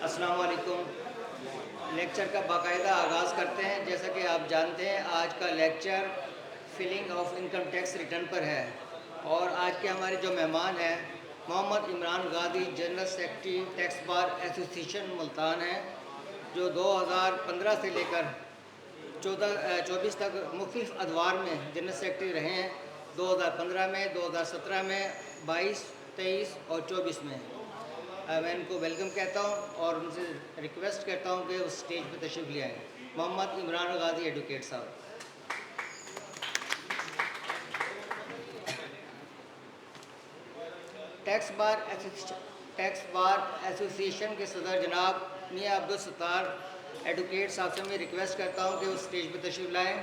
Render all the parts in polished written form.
अस्सलाम वालेकुम। लेक्चर का बाकायदा आगाज़ करते हैं। जैसा कि आप जानते हैं, आज का lecture filing of income tax return पर है और आज के हमारे जो मेहमान हैं Mohammad Imran Ghazi, general secretary tax bar association Multan हैं, जो 2015 से लेकर 24 तक मुख्तलिफ़ अदवार में जनरल सेक्रेटरी रहे हैं। 2015 में, 2017 में, 22, 23 और 24 में। मैं इनको वेलकम कहता हूँ और उनसे रिक्वेस्ट करता हूँ कि उस स्टेज पर तशरीफ़ ले आएँ। मोहम्मद इमरान गाजी एडवोकेट साहब। टैक्स बार एसोसिएशन के सदर जनाब मियां अब्दुल सत्तार एडवोकेट साहब से मैं रिक्वेस्ट करता हूँ कि उस स्टेज पर तशरीफ़ लाएँ।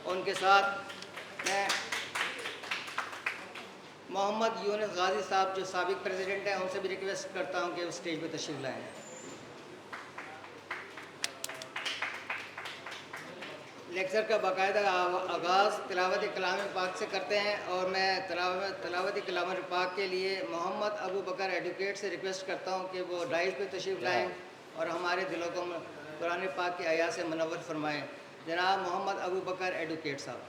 उनके साथ मैं मोहम्मद यूनुस गाजी साहब जो साबिक प्रेसिडेंट हैं, उनसे भी रिक्वेस्ट करता हूँ कि उस स्टेज पर तशरीफ़ लाएँ। लेक्चर का बाकायदा आगाज़ तिलावत कलाम पाक से करते हैं और मैं तिलावत कलाम पाक के लिए मोहम्मद अबू बकर एडवोकेट से रिक्वेस्ट करता हूँ कि वो डाइस पे तशरीफ़ लाएँ और हमारे दिलों को कुरान पाक की आयत से मुनव्वर फरमाएँ। जनाब मोहम्मद अबू बकर एडवोकेट साहब।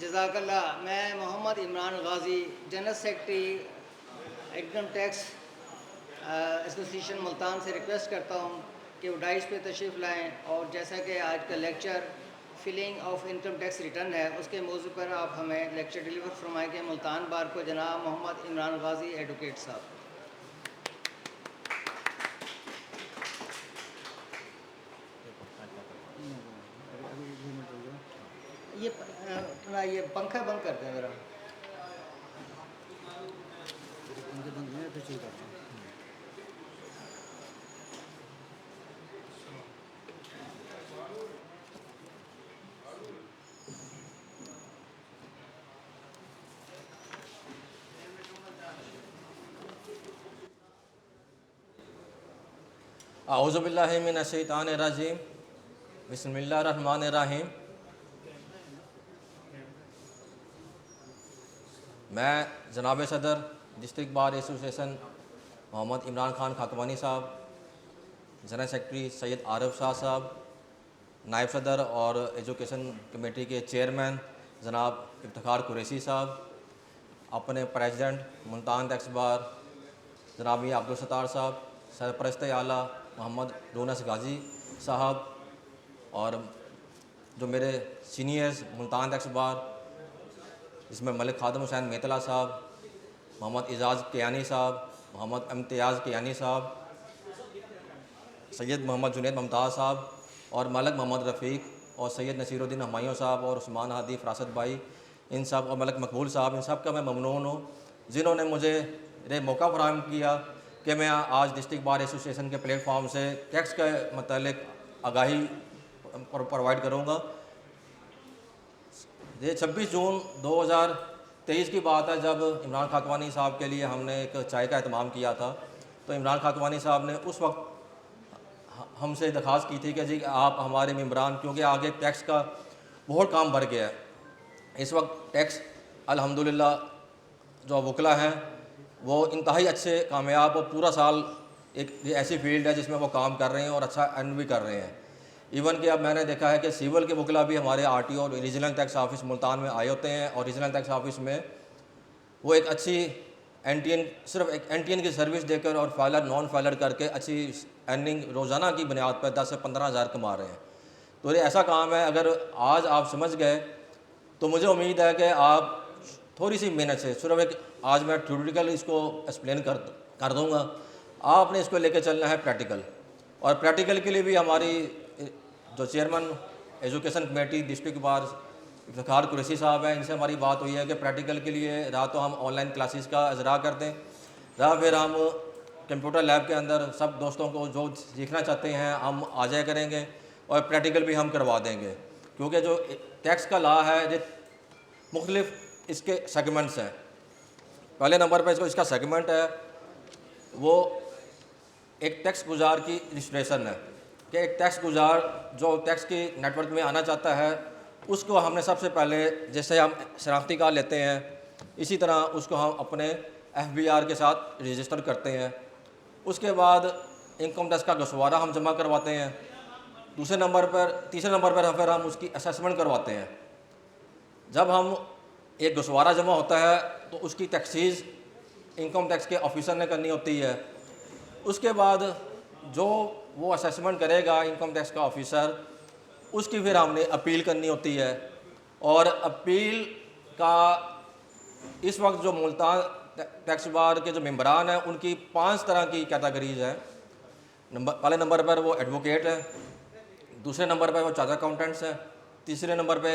जज़ाकल्लाह। मैं Mohammad Imran Ghazi, general secretary income tax association Multan से रिक्वेस्ट करता हूँ कि वो डाइस पे तशरीफ़ लाएँ और जैसा कि आज का lecture filing of income tax return है, उसके मौजू पर आप हमें लेक्चर डिलीवर फरमाएंगे मुल्तान बार को जनाब मोहम्मद इमरान गाजी एडवोकेट साहब। ये पंखा बंद कर दें ज़रा। आऊज़ुबिल्लाहि मिनश्शैतानिर्रजीम। बिस्मिल्लाहिर्रहमानिर्रहीम। मैं जनाब सदर district bar association Mohammad Imran Khan Khakwani साहब, जनरल सेक्रेटरी सैयद आरिफ शाह साहब, नायब सदर और एजुकेशन कमेटी के चेयरमैन जनाब इफ्तिखार कुरैशी साहब, अपने प्रेसिडेंट मुल्तान टैक्स बार जनाब मियां अब्दुल सत्तार साहब, सरपरस्त आला मोहम्मद यूनुस गाजी साहब और जो मेरे सीनियर्स मुल्तान टैक्स बार, इसमें मलिक खादम हुसैन मेतला साहब, मोहम्मद एजाज़ कियानी साहब, मोहम्मद इम्तियाज़ कियानी साहब, सैयद मोहम्मद जुनैद मुमताज़ साहब और मलक मोहम्मद रफ़ीक और सैयद नसीरुद्दीन हमायूं साहब और उस्मान हादी फ़रासत भाई, इन सब और मलक मकबूल साहब, इन सब का मैं ममनून हूँ जिन्होंने मुझे ये मौका फराहम किया कि मैं आज डिस्ट्रिक्ट बार एसोसिएशन के प्लेटफॉर्म से टैक्स के मतलब आगाही प्रोवाइड करूँगा। ये 26 जून 2023 की बात है जब इमरान खाकवानी साहब के लिए हमने एक चाय का एहतमाम किया था। तो इमरान खाकवानी साहब ने उस वक्त हमसे दरख्वास्त की थी कि जी आप हमारे मेम्बरान, क्योंकि आगे टैक्स का बहुत काम बढ़ गया है। इस वक्त टैक्स अल्हम्दुलिल्लाह जो वकला हैं वो इंतहाई अच्छे कामयाब और पूरा साल एक ऐसी फील्ड है जिसमें वो काम कर रहे हैं और अच्छा अर्न भी कर रहे हैं। इवन कि अब मैंने देखा है कि सिविल के वकला भी हमारे आरटीओ और रीजनल टैक्स ऑफिस मुल्तान में आए होते हैं और रीजनल टैक्स ऑफिस में वो एक अच्छी सिर्फ एक एनटीएन की सर्विस देकर और फाइलर नॉन फाइलर करके अच्छी अर्निंग रोज़ाना की बुनियाद पर 10 से 15 हज़ार कमा रहे हैं। तो ये ऐसा काम है, अगर आज आप समझ गए तो मुझे उम्मीद है कि आप थोड़ी सी मेहनत से, सिर्फ एक आज मैं थ्योरेटिकल इसको एक्सप्लेन कर दूंगा, आपने इसको लेके चलना है प्रैक्टिकल। और प्रैक्टिकल के लिए भी हमारी जो chairman education committee district bar Iftikhar Qureshi साहब हैं, इनसे हमारी बात हुई है कि प्रैक्टिकल के लिए रात तो हम ऑनलाइन क्लासेस का इजरा कर दें, रात फिर हम कंप्यूटर लैब के अंदर सब दोस्तों को जो सीखना चाहते हैं हम आ जाया करेंगे और प्रैक्टिकल भी हम करवा देंगे। क्योंकि जो टैक्स का लॉ है ये मुख्तलिफ इसके सेगमेंट्स हैं। पहले नंबर पर जो इसका सेगमेंट है वो एक टैक्स गुजार की रजिस्ट्रेशन है कि एक टैक्स गुजार जो टैक्स की नेटवर्क में आना चाहता है उसको हमने सबसे पहले, जैसे हम शनाख्ती कार्ड लेते हैं इसी तरह उसको हम अपने FBR के साथ रजिस्टर करते हैं। उसके बाद इनकम टैक्स का गसवारा हम जमा करवाते हैं। तीसरे नंबर पर फिर हम उसकी असेसमेंट करवाते हैं। जब हम एक गसवारा जमा होता है तो उसकी तखसीस इनकम टैक्स के ऑफिसर ने करनी होती है। उसके बाद जो वो असेसमेंट करेगा इनकम टैक्स का ऑफिसर, उसकी फिर हमने अपील करनी होती है। और अपील का इस वक्त जो मुल्तान टैक्स बार के जो मेंबरान हैं उनकी 5 तरह की कैटेगरीज हैं। पहले नंबर पर वो एडवोकेट हैं, दूसरे नंबर पर वो चार्टर्ड अकाउंटेंट्स हैं, तीसरे नंबर पे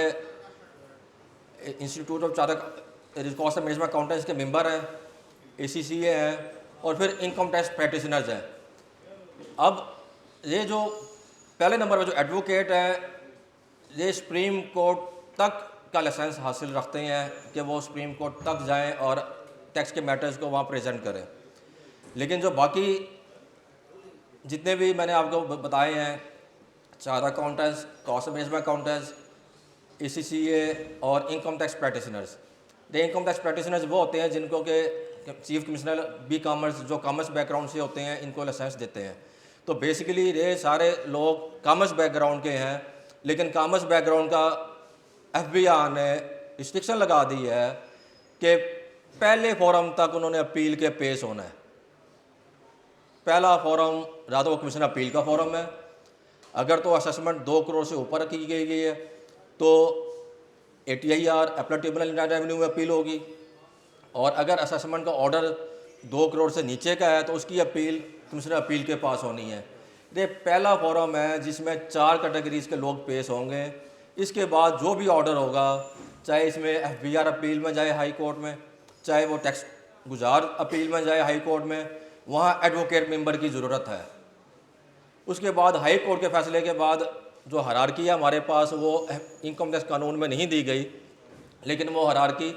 institute of chartered cost and management accountants के मेंबर हैं, ACCA हैं, और फिर इनकम टैक्स प्रैक्टिशनर्स हैं। अब ये जो पहले नंबर पर जो एडवोकेट हैं ये सुप्रीम कोर्ट तक का लाइसेंस हासिल रखते हैं कि वो सुप्रीम कोर्ट तक जाएं और टैक्स के मैटर्स को वहाँ प्रेजेंट करें। लेकिन जो बाकी जितने भी मैंने आपको बताए हैं, chartered accountants, cost management accountants, ACCA और इनकम टैक्स प्रैक्टिशनर्स, ये इनकम टैक्स प्रैक्टिशनर्स वो होते हैं जिनको के चीफ कमिश्नर बी कॉमर्स जो कॉमर्स बैकग्राउंड से होते हैं इनको लाइसेंस देते हैं। तो बेसिकली ये सारे लोग कॉमर्स बैकग्राउंड के हैं, लेकिन कॉमर्स बैकग्राउंड का FBR ने रिस्ट्रिक्शन लगा दी है कि पहले फोरम तक उन्होंने अपील के पेश होना है। पहला फोरम राधा कमीशन अपील का फोरम है। अगर तो असेसमेंट 2 करोड़ से ऊपर की गई है तो ATIR एप्लीकेबल इंडायरेक्ट रेवेन्यू में अपील होगी, और अगर असेसमेंट का ऑर्डर 2 करोड़ से नीचे का है तो उसकी अपील कमिश्नर अपील के पास होनी है। ये पहला फोरम है जिसमें 4 कैटेगरीज के लोग पेश होंगे। इसके बाद जो भी ऑर्डर होगा, चाहे इसमें FBR अपील में जाए हाई कोर्ट में, चाहे वो टैक्स गुजार अपील में जाए हाई कोर्ट में, वहाँ एडवोकेट मेंबर की ज़रूरत है। उसके बाद हाई कोर्ट के फैसले के बाद जो हरारकी है हमारे पास वो इनकम टैक्स कानून में नहीं दी गई, लेकिन वो हरारकी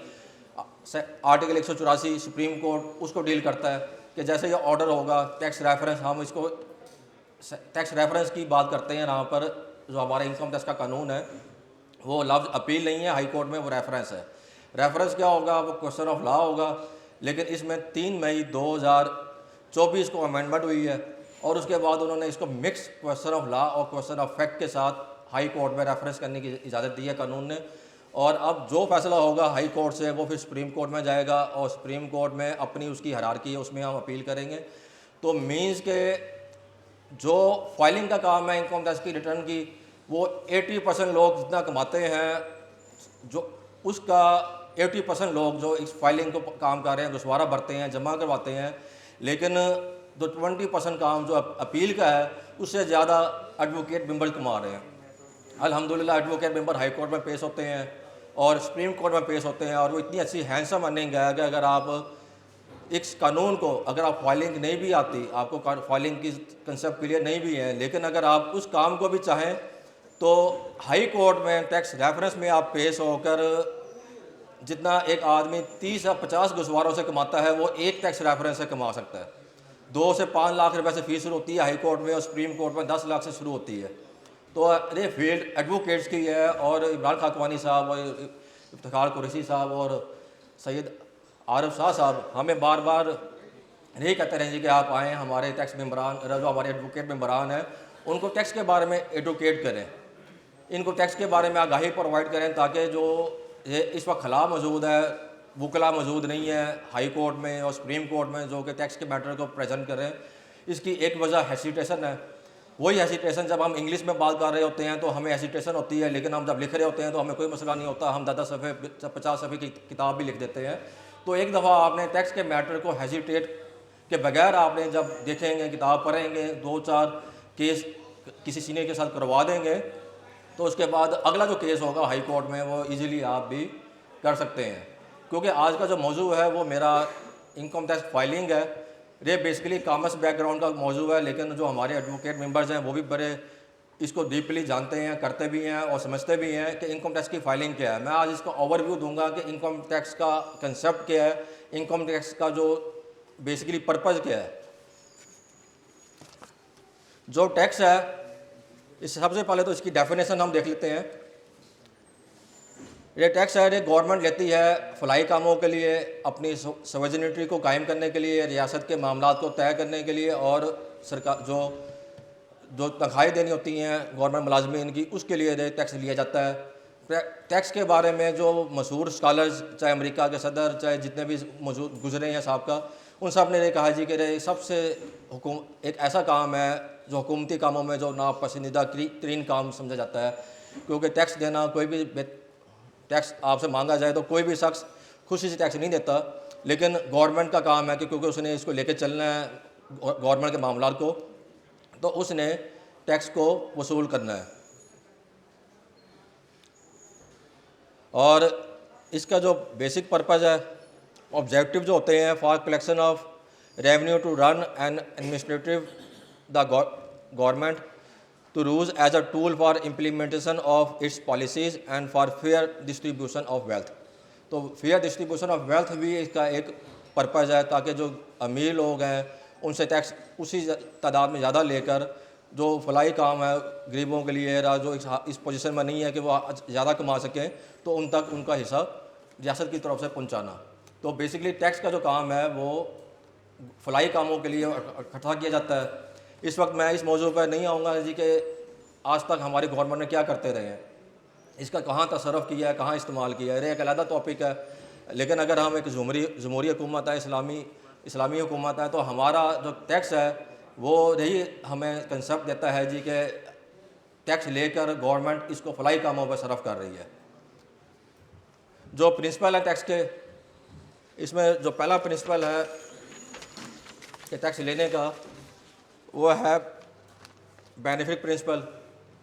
आर्टिकल 184 सुप्रीम कोर्ट उसको डील करता है कि जैसे ये ऑर्डर होगा टैक्स रेफरेंस, हम इसको टैक्स रेफरेंस की बात करते हैं। यहाँ पर जो हमारा इनकम टैक्स का कानून है वो लफ्ज़ अपील नहीं है हाई कोर्ट में, वो रेफरेंस है। रेफरेंस क्या होगा? वो क्वेश्चन ऑफ लॉ होगा। लेकिन इसमें 3 मई 2024 को अमेंडमेंट हुई है और उसके बाद उन्होंने इसको मिक्स क्वेश्चन ऑफ लॉ और क्वेश्चन ऑफ फैक्ट के साथ हाई कोर्ट में रेफरेंस करने की इजाज़त दी है कानून ने। और अब जो फैसला होगा हाई कोर्ट से वो फिर सुप्रीम कोर्ट में जाएगा और सुप्रीम कोर्ट में अपनी उसकी हायरार्की है उसमें हम अपील करेंगे। तो मीन्स के जो फाइलिंग का काम है इनकम टैक्स की रिटर्न की, वो 80% लोग जितना कमाते हैं, जो उसका 80% लोग जो इस फाइलिंग को काम कर रहे हैं, गुस्वारा भरते हैं, जमा करवाते हैं। लेकिन जो 20% काम जो अपील का है उससे ज़्यादा एडवोकेट मेंबर कमा रहे हैं। अल्हम्दुलिल्लाह एडवोकेट मेंबर हाई कोर्ट में पेश होते हैं और सुप्रीम कोर्ट में पेश होते हैं, और वो इतनी अच्छी हैंडसम अर्निंग है कि अगर आप इस कानून को, अगर आप फाइलिंग नहीं भी आती, आपको फाइलिंग की कंसेप्ट क्लियर नहीं भी है, लेकिन अगर आप उस काम को भी चाहें तो हाई कोर्ट में टैक्स रेफरेंस में आप पेश होकर जितना एक आदमी 30 या 50 गुस्वारों से कमाता है वो एक टैक्स रेफरेंस से कमा सकता है। 2 से 5 लाख रुपए से फीस शुरू होती है हाई कोर्ट में और सुप्रीम कोर्ट में 10 लाख से शुरू होती है। तो ये फील्ड एडवोकेट्स की है। और इमरान खाकवानी साहब और इफ्तिखार कुरैशी साहब और सैयद आरफ शाह साहब हमें बार बार यही कहते रहे कि आप आएँ, हमारे टैक्स मेंबरान, जो हमारे एडवोकेट मेंबरान हैं उनको टैक्स के बारे में एडवोकेट करें, इनको टैक्स के बारे में आगाही प्रोवाइड करें, ताकि जो ये इस वक्त खला मौजूद है, वकला मौजूद नहीं है हाई कोर्ट में और सुप्रीम कोर्ट में जो कि टैक्स के मैटर को प्रेजेंट करें। इसकी एक वजह हेसिटेशन है। वही हेसिटेशन जब हम इंग्लिश में बात कर रहे होते हैं तो हमें हेसिटेशन होती है, लेकिन हम जब लिख रहे होते हैं तो हमें कोई मसला नहीं होता, हम 10 सफ़े 50 सफ़े की किताब भी लिख देते हैं। तो एक दफ़ा आपने टैक्स के मैटर को हेसिटेट के बगैर आपने जब देखेंगे, किताब पढ़ेंगे, 2-4 केस किसी सीनियर के साथ करवा देंगे, तो उसके बाद अगला जो केस होगा हाई कोर्ट में वो इजीली आप भी कर सकते हैं। क्योंकि आज का जो मौजू है वो मेरा इनकम टैक्स फाइलिंग है। ये बेसिकली कॉमर्स बैकग्राउंड का मौजू है, लेकिन जो हमारे एडवोकेट मेंबर्स हैं वो भी बड़े इसको डीपली जानते हैं, करते भी हैं और समझते भी हैं कि इनकम टैक्स की फाइलिंग क्या है। मैं आज इसका ओवरव्यू दूंगा कि इनकम टैक्स का कंसेप्ट क्या है, इनकम टैक्स का जो बेसिकली पर्पज़ क्या है। जो टैक्स है, इस सबसे पहले तो इसकी डेफिनेशन हम देख लेते हैं। ये टैक्स है, ये गवर्नमेंट लेती है फलाई कामों के लिए, अपनी सवर्जिनिटी को कायम करने के लिए, रियासत के मामलात को तय करने के लिए, और सरकार जो तनख्वाहें देनी होती हैं गवर्नमेंट मुलाजमीन की, उसके लिए ये टैक्स लिया जाता है। टैक्स के बारे में जो मशहूर स्कॉलर्स, चाहे अमेरिका के सदर, चाहे जितने भी मौजूद गुजरे हैं साहब का, उन सब ने ये कहा जी कि ये सबसे एक ऐसा काम है जो हुकूमती कामों में जो नापसंदीदा तरीन काम समझा जाता है। क्योंकि टैक्स देना, कोई भी टैक्स आपसे मांगा जाए तो कोई भी शख्स खुशी से टैक्स नहीं देता, लेकिन गवर्नमेंट का काम है कि क्योंकि उसने इसको लेके चलना है गवर्नमेंट के मामलात को, तो उसने टैक्स को वसूल करना है। और इसका जो बेसिक पर्पज़ है, ऑब्जेक्टिव जो होते हैं, for collection of revenue to run and administrative the government, to use as a tool for implementation of its policies and for fair distribution of wealth। तो fair distribution of wealth भी इसका एक purpose है, ताकि जो अमीर लोग हैं उनसे टैक्स उसी तादाद में ज़्यादा लेकर जो फलाई काम है गरीबों के लिए, जो इस पोजीशन में नहीं है कि वो ज़्यादा कमा सकें, तो उन तक उनका हिस्सा रियासत की तरफ से पहुँचाना। तो बेसिकली टैक्स का जो काम है वो फलाई कामों के लिए इकट्ठा किया जाता है। इस वक्त मैं इस मौजू पर नहीं आऊँगा जी कि आज तक हमारी गवर्नमेंट ने क्या करते रहे हैं, इसका कहाँ तसर्रुफ़ किया है, कहाँ इस्तेमाल किया है, ये एक अलग टॉपिक है। लेकिन अगर हम एक जमहूरी हुकूमत है, इस्लामी हुकूमत है, तो हमारा जो टैक्स है वो यही हमें कंसेप्ट देता है जी कि टैक्स लेकर गवर्नमेंट इसको फलाई कामों पर सर्फ कर रही है। जो प्रिंसिपल है टैक्स के, इसमें जो पहला प्रिंसिपल है कि टैक्स लेने का, वो है बेनिफिट प्रिंसिपल,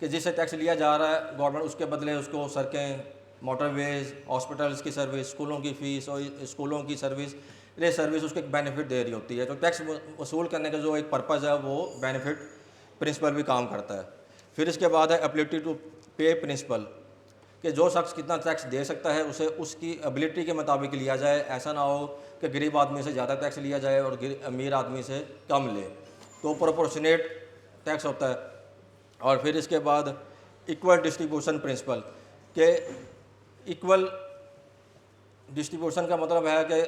कि जिससे टैक्स लिया जा रहा है गवर्नमेंट उसके बदले उसको सड़कें, मोटरवेज, हॉस्पिटल्स की सर्विस, स्कूलों की फ़ीस और स्कूलों की सर्विस, ये सर्विस उसको एक बेनिफिट दे रही होती है। तो टैक्स वसूल करने का जो एक पर्पज़ है वो बेनिफिट प्रिंसिपल भी काम करता है। फिर इसके बाद है एबिलिटी टू पे प्रिंसिपल, कि जो शख्स कितना टैक्स दे सकता है उसे उसकी एबिलिटी के मुताबिक लिया जाए। ऐसा ना हो कि गरीब आदमी से ज़्यादा टैक्स लिया जाए और अमीर आदमी से कम ले, तो प्रोपोर्शनेट टैक्स होता है। और फिर इसके बाद इक्वल डिस्ट्रीब्यूशन प्रिंसिपल, के इक्वल डिस्ट्रीब्यूशन का मतलब है कि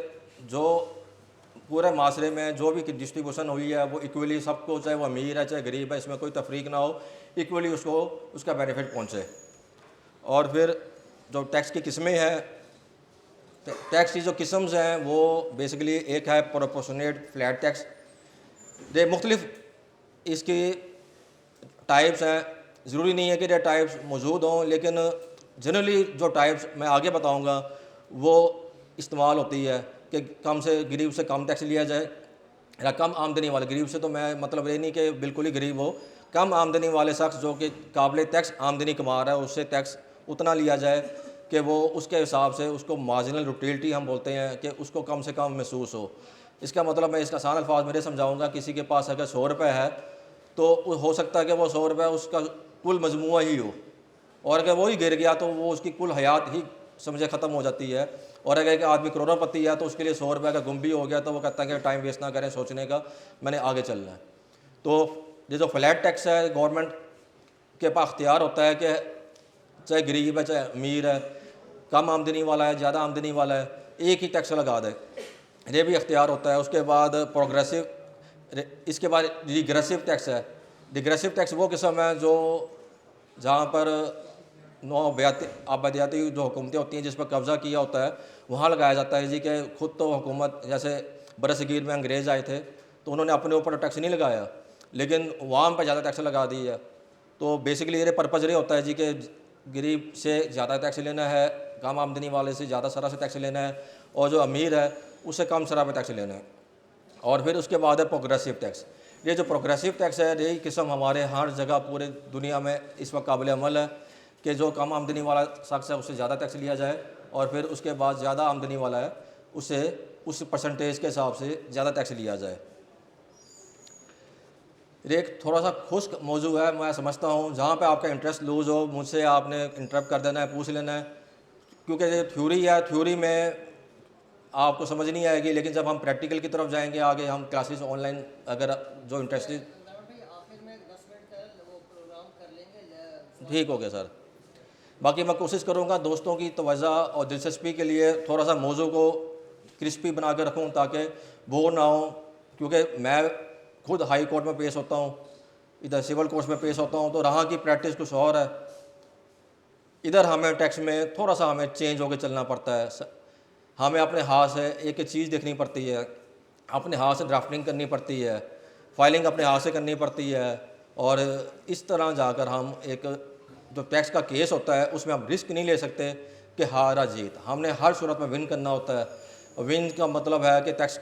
जो पूरे माशरे में जो भी डिस्ट्रीब्यूशन हुई है वो इक्वली सबको, चाहे वो अमीर है चाहे गरीब है, इसमें कोई तफरीक ना हो, इक्वली उसको उसका बेनिफिट पहुँचे। और फिर जो टैक्स की किस्में हैं, टैक्स की जो किस्म्स हैं वो बेसिकली एक है प्रोपोर्शनेट फ्लैट टैक्स। ये मुख्तलिफ इसकी टाइप्स हैं, ज़रूरी नहीं है कि ये टाइप्स मौजूद हों, लेकिन जनरली जो टाइप्स मैं आगे बताऊंगा वो इस्तेमाल होती है कि कम से गरीब से कम टैक्स लिया जाए, या कम आमदनी वाले गरीब से, तो मैं मतलब ये नहीं कि बिल्कुल ही गरीब हो, कम आमदनी वाले शख्स जो कि काबिल टैक्स आमदनी कमा रहा है उससे टैक्स उतना लिया जाए कि वो उसके हिसाब से उसको मार्जिनल यूटिलिटी हम बोलते हैं कि उसको कम से कम महसूस हो। इसका मतलब मैं इसका आसान अल्फाज मेरे समझाऊंगा, किसी के पास अगर 100 रुपये है तो हो सकता है कि वो 100 रुपये उसका कुल मजमुआ ही हो, और अगर वो ही गिर गया तो वो उसकी कुल हयात ही समझे ख़त्म हो जाती है। और अगर एक आदमी करोड़पति है तो उसके लिए 100 रुपये का गुम भी हो गया तो वो कहता है कि टाइम वेस्ट ना करें सोचने का, मैंने आगे चलना है। तो ये जो फ्लैट टैक्स है गवर्नमेंट के पास अख्तियार होता है कि चाहे गरीब है चाहे अमीर है, कम आमदनी वाला है ज़्यादा आमदनी वाला है, एक ही टैक्स लगा दे, ये भी अख्तियार होता है। उसके बाद प्रोग्रेसिव, इसके बाद रिग्रेसिव टैक्स है। रिग्रेसिव टैक्स वो किस्म है जो जहाँ पर आबादियाती जो हुकूमतें होती हैं जिस पर कब्ज़ा किया होता है वहाँ लगाया जाता है जी कि खुद तो हुकूमत, जैसे बरसगीर में अंग्रेज़ आए थे तो उन्होंने अपने ऊपर टैक्स नहीं लगाया लेकिन वाम पर ज़्यादा टैक्स लगा दी है। तो बेसिकली ये पर्पज़ ये होता है जी कि गरीब से ज़्यादा टैक्स लेना है, कम आमदनी वाले से ज़्यादा सरा से टैक्स लेना है, और जो अमीर है उससे कम सरा पे टैक्स लेना है। और फिर उसके बाद है प्रोग्रेसिव टैक्स। ये जो प्रोग्रेसिव टैक्स है, यही किस्म हमारे हर जगह पूरे दुनिया में इस वक्त काबिल अमल है कि जो कम आमदनी वाला शख्स है उससे ज़्यादा टैक्स लिया जाए, और फिर उसके बाद ज़्यादा आमदनी वाला है उससे उस परसेंटेज के हिसाब से ज़्यादा टैक्स लिया जाए। ये एक थोड़ा सा खुश्क मौजू है, मैं समझता हूँ। जहाँ पे आपका इंटरेस्ट लूज़ हो, मुझसे आपने इंटरप्ट कर देना है, पूछ लेना है, क्योंकि ये थ्योरी है, थ्योरी में आपको समझ नहीं आएगी, लेकिन जब हम प्रैक्टिकल की तरफ जाएंगे आगे, हम क्लासेस ऑनलाइन अगर जो इंटरेस्टेड, ठीक हो गया सर। बाकी मैं कोशिश करूँगा दोस्तों की तवज्जो और दिलचस्पी के लिए थोड़ा सा मौजू को क्रिस्पी बना कर रखूँ ताकि बोर ना हो, क्योंकि मैं खुद हाई कोर्ट में पेश होता हूँ, इधर सिविल कोर्ट में पेश होता हूँ, तो रहा की प्रैक्टिस कुछ और है। इधर हमें टैक्स में थोड़ा सा हमें चेंज होकर चलना पड़ता है। हमें अपने हाथ से एक एक चीज़ देखनी पड़ती है, अपने हाथ से ड्राफ्टिंग करनी पड़ती है, फाइलिंग अपने हाथ से करनी पड़ती है, और इस तरह जाकर हम एक जो टैक्स का केस होता है उसमें हम रिस्क नहीं ले सकते कि हारा जीत, हमने हर सूरत में विन करना होता है। विन का मतलब है कि टैक्स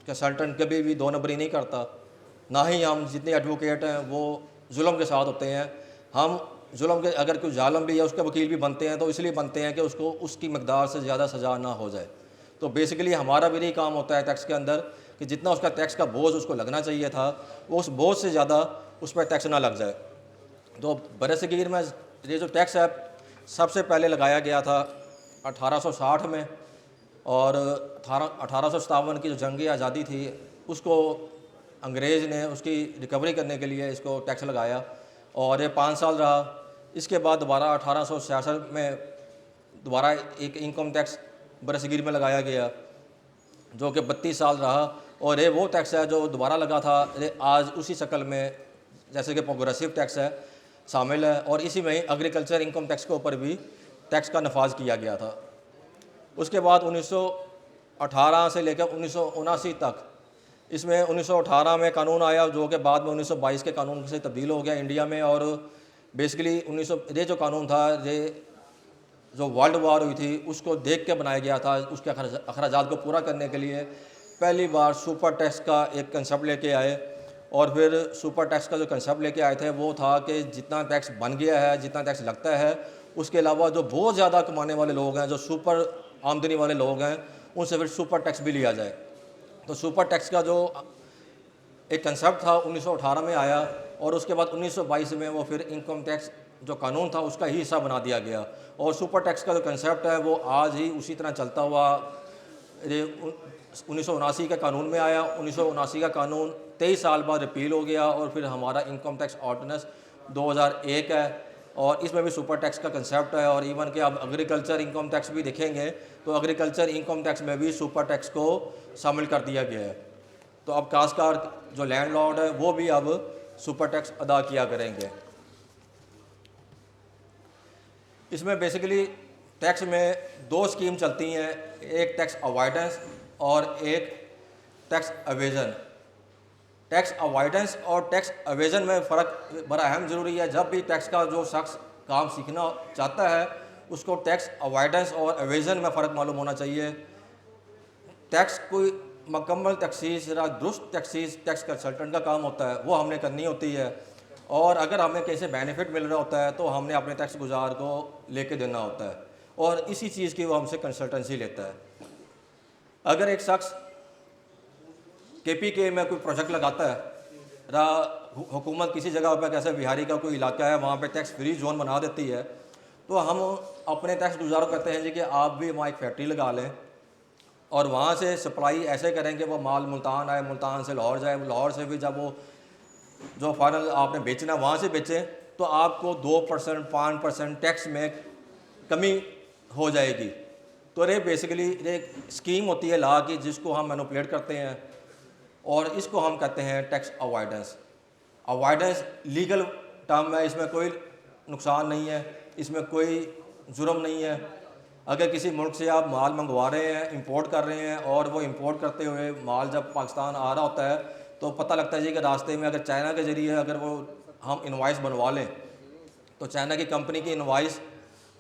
कंसल्टेंट कभी भी दो नंबरी नहीं करता, ना ही हम जितने एडवोकेट हैं वो जुल्म के साथ होते हैं। हम जुल्म के, अगर कोई जालिम भी है उसके वकील भी बनते हैं तो इसलिए बनते हैं कि उसको उसकी मकदार से ज़्यादा सज़ा ना हो जाए। तो बेसिकली हमारा भी यही काम होता है टैक्स के अंदर कि जितना उसका टैक्स का बोझ उसको लगना चाहिए था, वो उस बोझ से ज़्यादा उस पर टैक्स ना लग जाए। तो बरसगीर में ये जो टैक्स है सबसे पहले लगाया गया था 1860 में, और 1857 की जो जंग आज़ादी थी उसको अंग्रेज़ ने उसकी रिकवरी करने के लिए इसको टैक्स लगाया, और ये 5 साल रहा। इसके बाद दोबारा 1866 में दोबारा एक इनकम टैक्स बरसगीर में लगाया गया जो कि 32 साल रहा, और ये वो टैक्स है जो दोबारा लगा था, ये आज उसी शक्ल में जैसे कि प्रोग्रेसिव टैक्स है शामिल है, और इसी में एग्रीकल्चर इनकम टैक्स के ऊपर भी टैक्स का नफाज किया गया था। उसके बाद 1918 से लेकर 1979 तक, इसमें 1918 में कानून आया जो कि बाद में 1922 के कानून से तब्दील हो गया इंडिया में, और बेसिकली ये जो कानून था, ये जो वर्ल्ड वार हुई थी उसको देख के बनाया गया था। उसके अखराजात को पूरा करने के लिए पहली बार सुपर टैक्स का एक कंसेप्ट लेके आए, और फिर सुपर टैक्स का जो कंसेप्ट लेके आए थे वो था कि जितना टैक्स बन गया है, जितना टैक्स लगता है, उसके अलावा जो बहुत ज़्यादा कमाने वाले लोग हैं, जो सुपर आमदनी वाले लोग हैं, उनसे फिर सुपर टैक्स भी लिया जाए। तो सुपर टैक्स का जो एक कंसेप्ट था 1918 में आया, और उसके बाद 1922 में वो फिर इनकम टैक्स जो कानून था उसका ही हिस्सा बना दिया गया, और सुपर टैक्स का जो कंसेप्ट है वो आज ही उसी तरह चलता हुआ ये 1979 के कानून में आया। 1979 का कानून 23 साल बाद रिपील हो गया, और फिर हमारा इनकम टैक्स ऑर्डिनेंस 2001 है, और इसमें भी सुपर टैक्स का कंसेप्ट है। और इवन कि अब एग्रीकल्चर इनकम टैक्स भी देखेंगे तो एग्रीकल्चर इनकम टैक्स में भी सुपर टैक्स को शामिल कर दिया गया है। तो अब काश्तकार जो लैंडलॉर्ड है वो भी अब सुपर टैक्स अदा किया करेंगे। इसमें बेसिकली टैक्स में दो स्कीम चलती हैं, एक टैक्स अवॉइडेंस और एक टैक्स एवेजन। टैक्स अवॉइडेंस और टैक्स एवेजन में फ़र्क बड़ा अहम ज़रूरी है। जब भी टैक्स का जो शख्स काम सीखना चाहता है उसको टैक्स अवॉइडेंस और एवेजन में फ़र्क मालूम होना चाहिए। टैक्स कोई मुकम्मल तखसीस या दुरुस्त तखसीस टैक्स कंसल्टेंट का काम होता है, वो हमने करनी होती है, और अगर हमें कहीं से बेनिफिट मिल रहा होता है तो हमने अपने टैक्स गुजार को लेके देना होता है, और इसी चीज़ की वो हमसे कंसल्टेंसी लेता है। अगर एक शख्स KPK में कोई प्रोजेक्ट लगाता है, हुकूमत किसी जगह पर कैसे बिहारी का कोई इलाका है वहाँ पे टैक्स फ्री जोन बना देती है, तो हम अपने टैक्स गुजार को कहते हैं जी कि आप भी वहाँ एक फैक्ट्री लगा लें और वहाँ से सप्लाई ऐसे करें कि वो माल मुल्तान आए, मुल्तान से लाहौर जाए, लाहौर से भी जब वो जो फाइनल आपने बेचना वहाँ से बेचें तो आपको 2% 5% टैक्स में कमी हो जाएगी। तो ये बेसिकली एक स्कीम होती है ला की जिसको हम मैनिपुलेट करते हैं, और इसको हम कहते हैं tax avoidance. Avoidance legal term है, इसमें कोई नुकसान नहीं है, इसमें कोई जुर्म नहीं है। अगर किसी मुल्क से आप माल मंगवा रहे हैं, इंपोर्ट कर रहे हैं, और वो इंपोर्ट करते हुए माल जब पाकिस्तान आ रहा होता है तो पता लगता है जी कि रास्ते में अगर चाइना के ज़रिए अगर वो हम इनवाइस बनवा लें तो चाइना की कंपनी की इनवाइस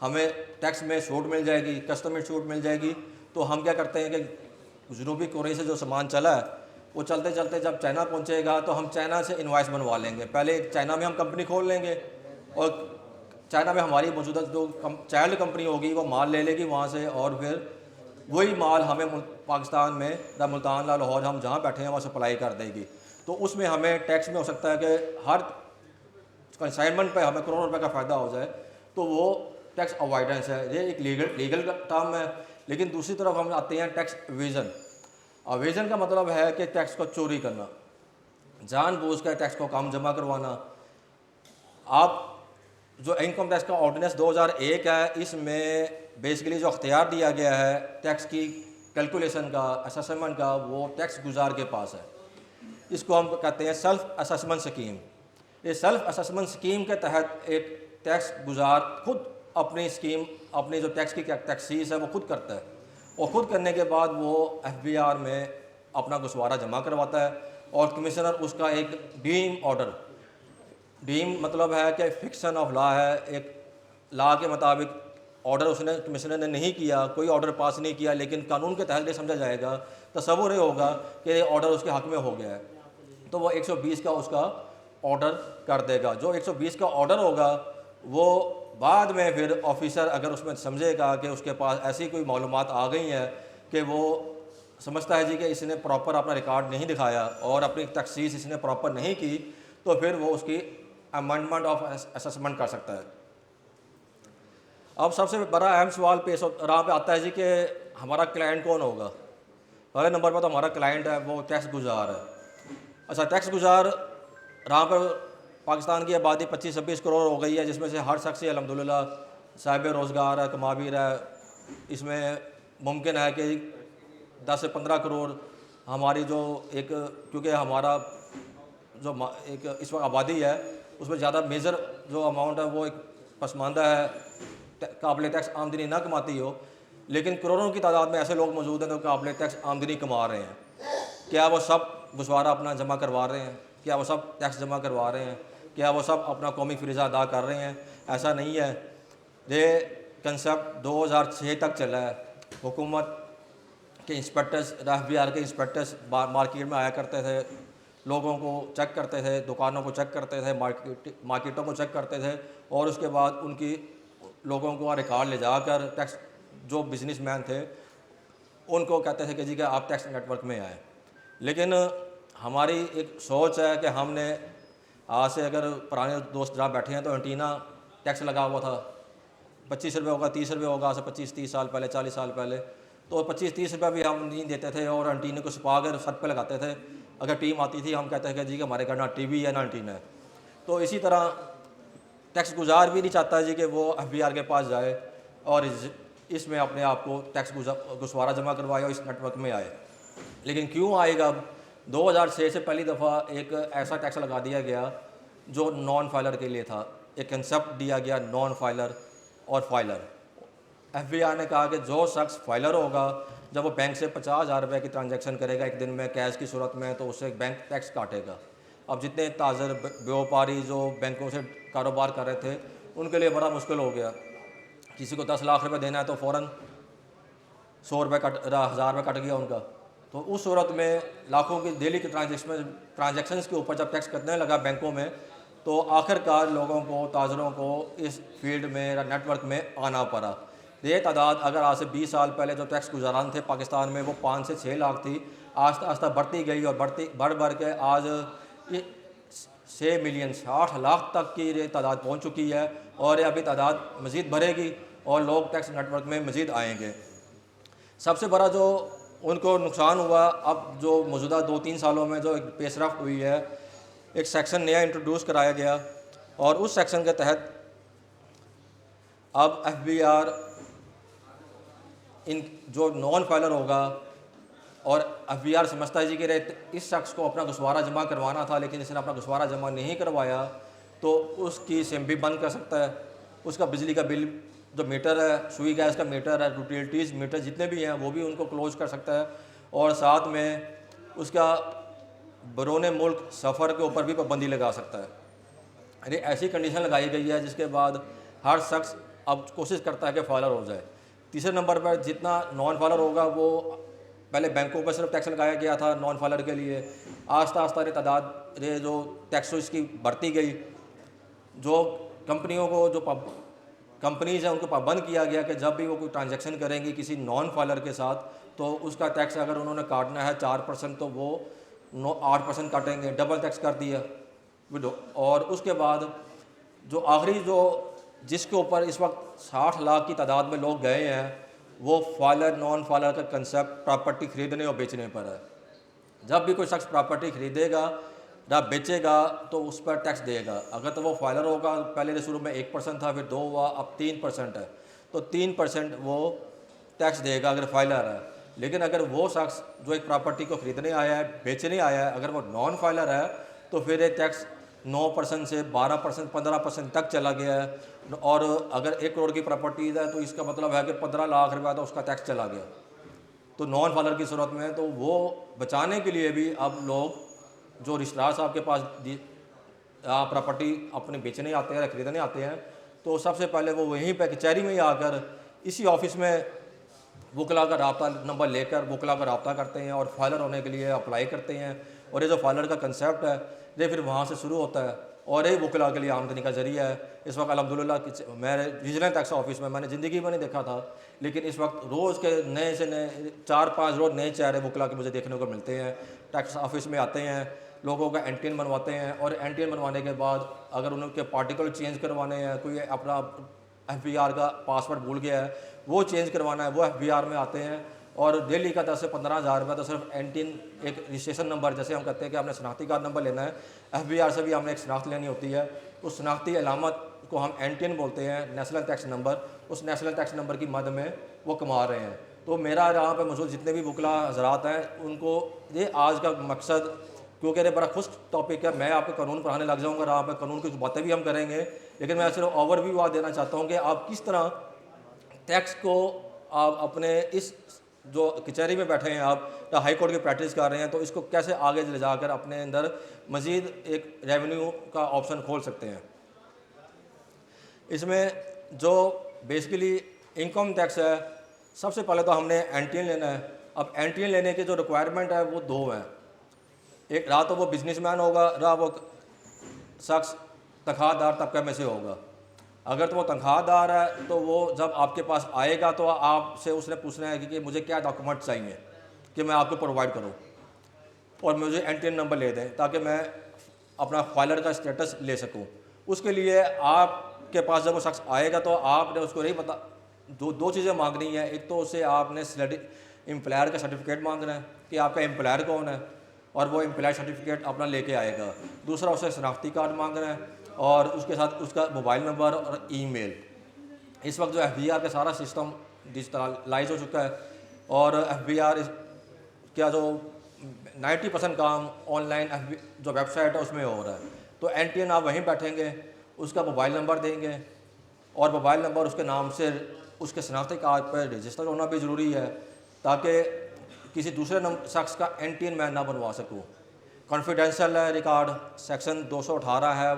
हमें टैक्स में छूट मिल जाएगी, कस्टम में छूट मिल जाएगी। तो हम क्या करते हैं कि जनूबी कोरिया से जो सामान चला है वो चलते चलते जब चाइना पहुंचेगा तो हम चाइना से इनवाइस बनवा लेंगे। पहले चाइना में हम कंपनी खोल लेंगे और चाइना में हमारी मौजूदा जो चाइल्ड कंपनी होगी वो माल ले लेगी वहाँ से, और फिर वही माल हमें पाकिस्तान में या मुल्तान लाहौर हम जहाँ बैठे हैं वहाँ सप्लाई कर देगी। तो उसमें हमें टैक्स में हो सकता है कि हर कंसाइनमेंट पे हमें करोड़ों रुपए का फ़ायदा हो जाए, तो वो टैक्स अवॉइडेंस है। ये एक लीगल टर्म है। लेकिन दूसरी तरफ हम आते हैं टैक्स एवेजन। एवेजन का मतलब है कि टैक्स को चोरी करना, जानबूझ कर टैक्स को कम जमा करवाना। आप जो इनकम टैक्स का ऑर्डिनेंस 2001 है, इसमें बेसिकली जो अख्तियार दिया गया है टैक्स की कैलकुलेशन का, असेसमेंट का, वो टैक्स गुजार के पास है। इसको हम कहते हैं सेल्फ असेसमेंट स्कीम। इस सेल्फ असेसमेंट स्कीम के तहत एक टैक्स गुजार खुद अपनी स्कीम, अपनी जो टैक्स की टैक्सीस है वो खुद करता है, और ख़ुद करने के बाद वो FBR में अपना गुस्वारा जमा करवाता है, और कमिश्नर उसका एक डीम ऑर्डर, डीम मतलब है कि फिक्सन ऑफ लॉ है, एक लॉ के मुताबिक ऑर्डर उसने कमिश्नर ने नहीं किया, कोई ऑर्डर पास नहीं किया, लेकिन कानून के तहत ये समझा जाएगा, तसव्वुर ये होगा कि ऑर्डर उसके हक़ में हो गया है, तो वो 120 का उसका ऑर्डर कर देगा। जो 120 का ऑर्डर होगा वो बाद में फिर ऑफिसर अगर उसमें समझेगा कि उसके पास ऐसी कोई मालूमात आ गई हैं कि वो समझता है जी कि इसने प्रॉपर अपना रिकॉर्ड नहीं दिखाया और अपनी तखसीस इसने प्रॉपर नहीं की, तो फिर वो उसकी अमेंडमेंट ऑफ असेसमेंट कर सकता है। अब सबसे बड़ा अहम सवाल पेश राह पे आता है जी कि हमारा क्लाइंट कौन होगा। पहले नंबर पर तो हमारा क्लाइंट है वो टैक्स गुजार है। अच्छा, टैक्स गुजार राह पर पाकिस्तान की आबादी 25-26 करोड़ हो गई है, जिसमें से हर शख्स अल्हम्दुलिल्लाह साहिब रोज़गार है, कमा भी रहा है। इसमें मुमकिन है कि 10 से 15 करोड़ हमारी जो एक, क्योंकि हमारा जो एक इस वक्त आबादी है उसमें ज़्यादा मेजर जो अमाउंट है वो एक पसमानदा है, काबिल टैक्स आमदनी ना कमाती हो, लेकिन करोड़ों की तादाद में ऐसे लोग मौजूद हैं जो काबिल टैक्स आमदनी कमा रहे हैं। क्या वो सब गुस्वारा अपना जमा करवा रहे हैं? क्या वो सब टैक्स जमा करवा रहे हैं? क्या वो सब अपना कौमी फ़रीज़ा अदा कर रहे हैं? ऐसा नहीं है। ये कंसेप्ट 2006 तक चला है। हुकूमत के इंस्पेक्टर्स, FBR के इंस्पेक्टर्स मार्केट में आया करते थे, लोगों को चेक करते थे, दुकानों को चेक करते थे, मार्केटों को चेक करते थे, और उसके बाद उनकी लोगों को रिकॉर्ड ले जाकर टैक्स जो बिजनेसमैन थे उनको कहते थे कि जी कि आप टैक्स नेटवर्क में आए। लेकिन हमारी एक सोच है कि हमने आज से, अगर पुराने दोस्त जहाँ बैठे हैं तो एंटीना टैक्स लगा हुआ था, 25 रुपये होगा, 30 रुपये होगा, आज से 25-30 साल पहले, 40 साल पहले, तो 25-30 रुपये भी हम नहीं देते थे और एंटीने को छुपा कर छत पे लगाते थे। अगर टीम आती थी हम कहते हैं कि जी कि हमारे घर ना TV है ना एंटीना है। तो इसी तरह टैक्स गुजार भी नहीं चाहता जी कि वो FBR के पास जाए और इसमें अपने आप को टैक्स गुस्वारा जमा करवाए और इस नेटवर्क में आए। लेकिन क्यों आएगा? अब 2006 से पहली दफ़ा एक ऐसा टैक्स लगा दिया गया जो नॉन फाइलर के लिए था। एक कंसेप्ट दिया गया नॉन फाइलर और फाइलर। FBR ने कहा कि जो शख्स फाइलर होगा, जब वो बैंक से 50,000 रुपये की ट्रांजैक्शन करेगा एक दिन में कैश की सूरत में, तो उससे बैंक टैक्स काटेगा। अब जितने ताजर व्यापारी जो बैंकों से कारोबार कर रहे थे उनके लिए बड़ा मुश्किल हो गया। किसी को 10 लाख रुपए देना है तो फ़ौरन 100 रुपये 1000 रुपये कट गया उनका। तो उस सूरत में लाखों की डेली की ट्रांजैक्शंस के ऊपर जब टैक्स कटने लगा बैंकों में, तो आखिरकार लोगों को, ताजरों को इस फील्ड में या नेटवर्क में आना पड़ा। ये तादाद अगर आज से 20 साल पहले जो टैक्स गुजारान थे पाकिस्तान में वो 5 से 6 लाख थी, आस्ता आस्ता बढ़ती गई और बढ़ के आज 6 मिलियन 60 लाख तक की ये तादाद पहुँच चुकी है, और ये अभी तादाद मज़ीद बढ़ेगी और लोग टैक्स नेटवर्क में मज़ीद आएंगे। सबसे बड़ा जो उनको नुकसान हुआ, अब जो मौजूदा 2-3 सालों में जो एक पेशरफ्त हुई है, एक सेक्शन नया इंट्रोड्यूस कराया गया, और उस सेक्शन के तहत अब FBR इन जो नॉन फाइलर होगा, और FBR समझता है जी कि इस शख्स को अपना गुस्वारा जमा करवाना था लेकिन इसने अपना गुस्वारा जमा नहीं करवाया, तो उसकी सिम भी बंद कर सकता है, उसका बिजली का बिल जो मीटर है, सुई गैस का मीटर है, यूटिलिटीज़ मीटर जितने भी हैं वो भी उनको क्लोज कर सकता है, और साथ में उसका बरोने मुल्क सफ़र के ऊपर भी पाबंदी लगा सकता है। यानी ऐसी कंडीशन लगाई गई है जिसके बाद हर शख्स अब कोशिश करता है कि फाइलर हो जाए। तीसरे नंबर पर जितना नॉन फाइलर होगा वो पहले बैंकों पर सिर्फ टैक्स लगाया गया था नॉन फाइलर के लिए, आस्ता आस्ता ये तादाद ये जो टैक्स इसकी बढ़ती गई। जो कंपनियों को जो कंपनीज़ हैं उनको पाबंद किया गया कि जब भी वो कोई ट्रांजैक्शन करेंगी किसी नॉन फाइलर के साथ तो उसका टैक्स अगर उन्होंने काटना है 4% तो वो 8% काटेंगे, डबल टैक्स कर दिया। और उसके बाद जो आखिरी जो जिसके ऊपर इस वक्त 60 लाख की तादाद में लोग गए हैं वो फाइलर नॉन फाइलर का कंसेप्ट प्रॉपर्टी ख़रीदने और बेचने पर है। जब भी कोई शख्स प्रॉपर्टी ख़रीदेगा या बेचेगा तो उस पर टैक्स देगा। अगर तो वो फाइलर होगा, पहले शुरू में 1% था, फिर 2 हुआ, अब 3% है, तो 3% वो टैक्स देगा अगर फाइलर है। लेकिन अगर वो शख्स जो एक प्रॉपर्टी को ख़रीदने आया है, बेचने आया है, अगर वो नॉन फाइलर है तो फिर ये टैक्स 9% से 12%, 15% तक चला गया है। और अगर 1 करोड़ की प्रॉपर्टीज़ है तो इसका मतलब है कि 15 लाख रुपया तो उसका टैक्स चला गया। तो नॉन फाइलर की सूरत में तो वो बचाने के लिए भी अब लोग जो रजिस्ट्रार साहब के पास प्रॉपर्टी अपने बेचने आते हैं या ख़रीदने आते हैं तो सबसे पहले वो वहीं पर कचहरी में ही आकर इसी ऑफिस में वकला का रब्ता नंबर लेकर वकला का रब्ता करते हैं और फाइलर होने के लिए अप्लाई करते हैं। और ये जो फाइलर का कंसेप्ट है ये फिर वहाँ से शुरू होता है और ये वकला के लिए आमदनी का ज़रिया है। इस वक्त अल्हम्दुलिल्लाह मैं रीजनल टैक्स ऑफिस में मैंने ज़िंदगी में नहीं देखा था, लेकिन इस वक्त रोज़ के नए से नए 4-5 रोज़ नए चेहरे वकला के मुझे देखने को मिलते हैं। टैक्स ऑफिस में आते हैं, लोगों का एनटीएन बनवाते हैं और एनटीएन बनवाने के बाद अगर उनके पार्टिकल चेंज करवाने हैं, कोई अपना एफबीआर का पासवर्ड भूल गया है वो चेंज करवाना है, वो एफबीआर में आते हैं और डेली का 10 से 15 हज़ार रुपये तो सिर्फ एनटीएन एक रजिस्ट्रेशन नंबर, जैसे हम कहते हैं कि आपने शनाख्ती कार्ड नंबर लेना है, एफबीआर से भी हमने एक शनाख्त लेनी होती है। उस शनाख्ती अलामत को हम एनटीएन बोलते हैं, नेशनल टैक्स नंबर। उस नेशनल टैक्स नंबर की मद में वो कमा रहे हैं। तो मेरा यहाँ पर मौजूद जितने भी वकला हजरात हैं उनको ये आज का मकसद, क्योंकि ये बड़ा खुश टॉपिक है, मैं आपको कानून पढ़ाने लग जाऊँगा, यहाँ पर कानून की बातें भी हम करेंगे, लेकिन मैं सिर्फ ओवरव्यू आज देना चाहता हूँ कि आप किस तरह टैक्स को आप अपने इस जो कचहरी में बैठे हैं आप या हाई कोर्ट की प्रैक्टिस कर रहे हैं तो इसको कैसे आगे ले जाकर अपने अंदर मज़ीद एक रेवेन्यू का ऑप्शन खोल सकते हैं। इसमें जो बेसिकली इनकम टैक्स है, सबसे पहले तो हमने एनटीएन लेना है। अब एनटीएन लेने की जो रिक्वायरमेंट है वो 2 हैं। एक राह तो वो बिजनेसमैन होगा, राह वो शख्स तनख्वाहदार तबके में से होगा। अगर तो वो तनख्वाहदार है तो वो जब आपके पास आएगा तो आपसे उसने पूछना है कि मुझे क्या डॉक्यूमेंट चाहिए कि मैं आपको प्रोवाइड करूं और मुझे एनटीएन नंबर ले दें ताकि मैं अपना फाइलर का स्टेटस ले सकूं। उसके लिए आपके पास जब वो शख्स आएगा तो आपने उसको नहीं पता दो चीज़ें मांगनी है। एक तो उसे आपने एम्प्लॉयर का सर्टिफिकेट मांगना है कि आपका एम्प्लॉयर कौन है और वो एम्प्लॉयर सर्टिफिकेट अपना लेके आएगा। दूसरा उसे शनाख्ती कार्ड मांगना है और उसके साथ उसका मोबाइल नंबर और ईमेल। इस वक्त जो एफबीआर का सारा सिस्टम डिजिटलाइज हो चुका है और एफबीआर क्या जो 90% काम ऑनलाइन जो वेबसाइट है उसमें हो रहा है। तो एनटीएन आप वहीं बैठेंगे, उसका मोबाइल नंबर देंगे और मोबाइल नंबर उसके नाम से उसके शनाख्ती कार्ड पर रजिस्टर होना भी ज़रूरी है ताकि किसी दूसरे शख्स का एनटीएन मैं ना बनवा सकूँ। कॉन्फिडेंशियल है रिकॉर्ड, सेक्शन 218 है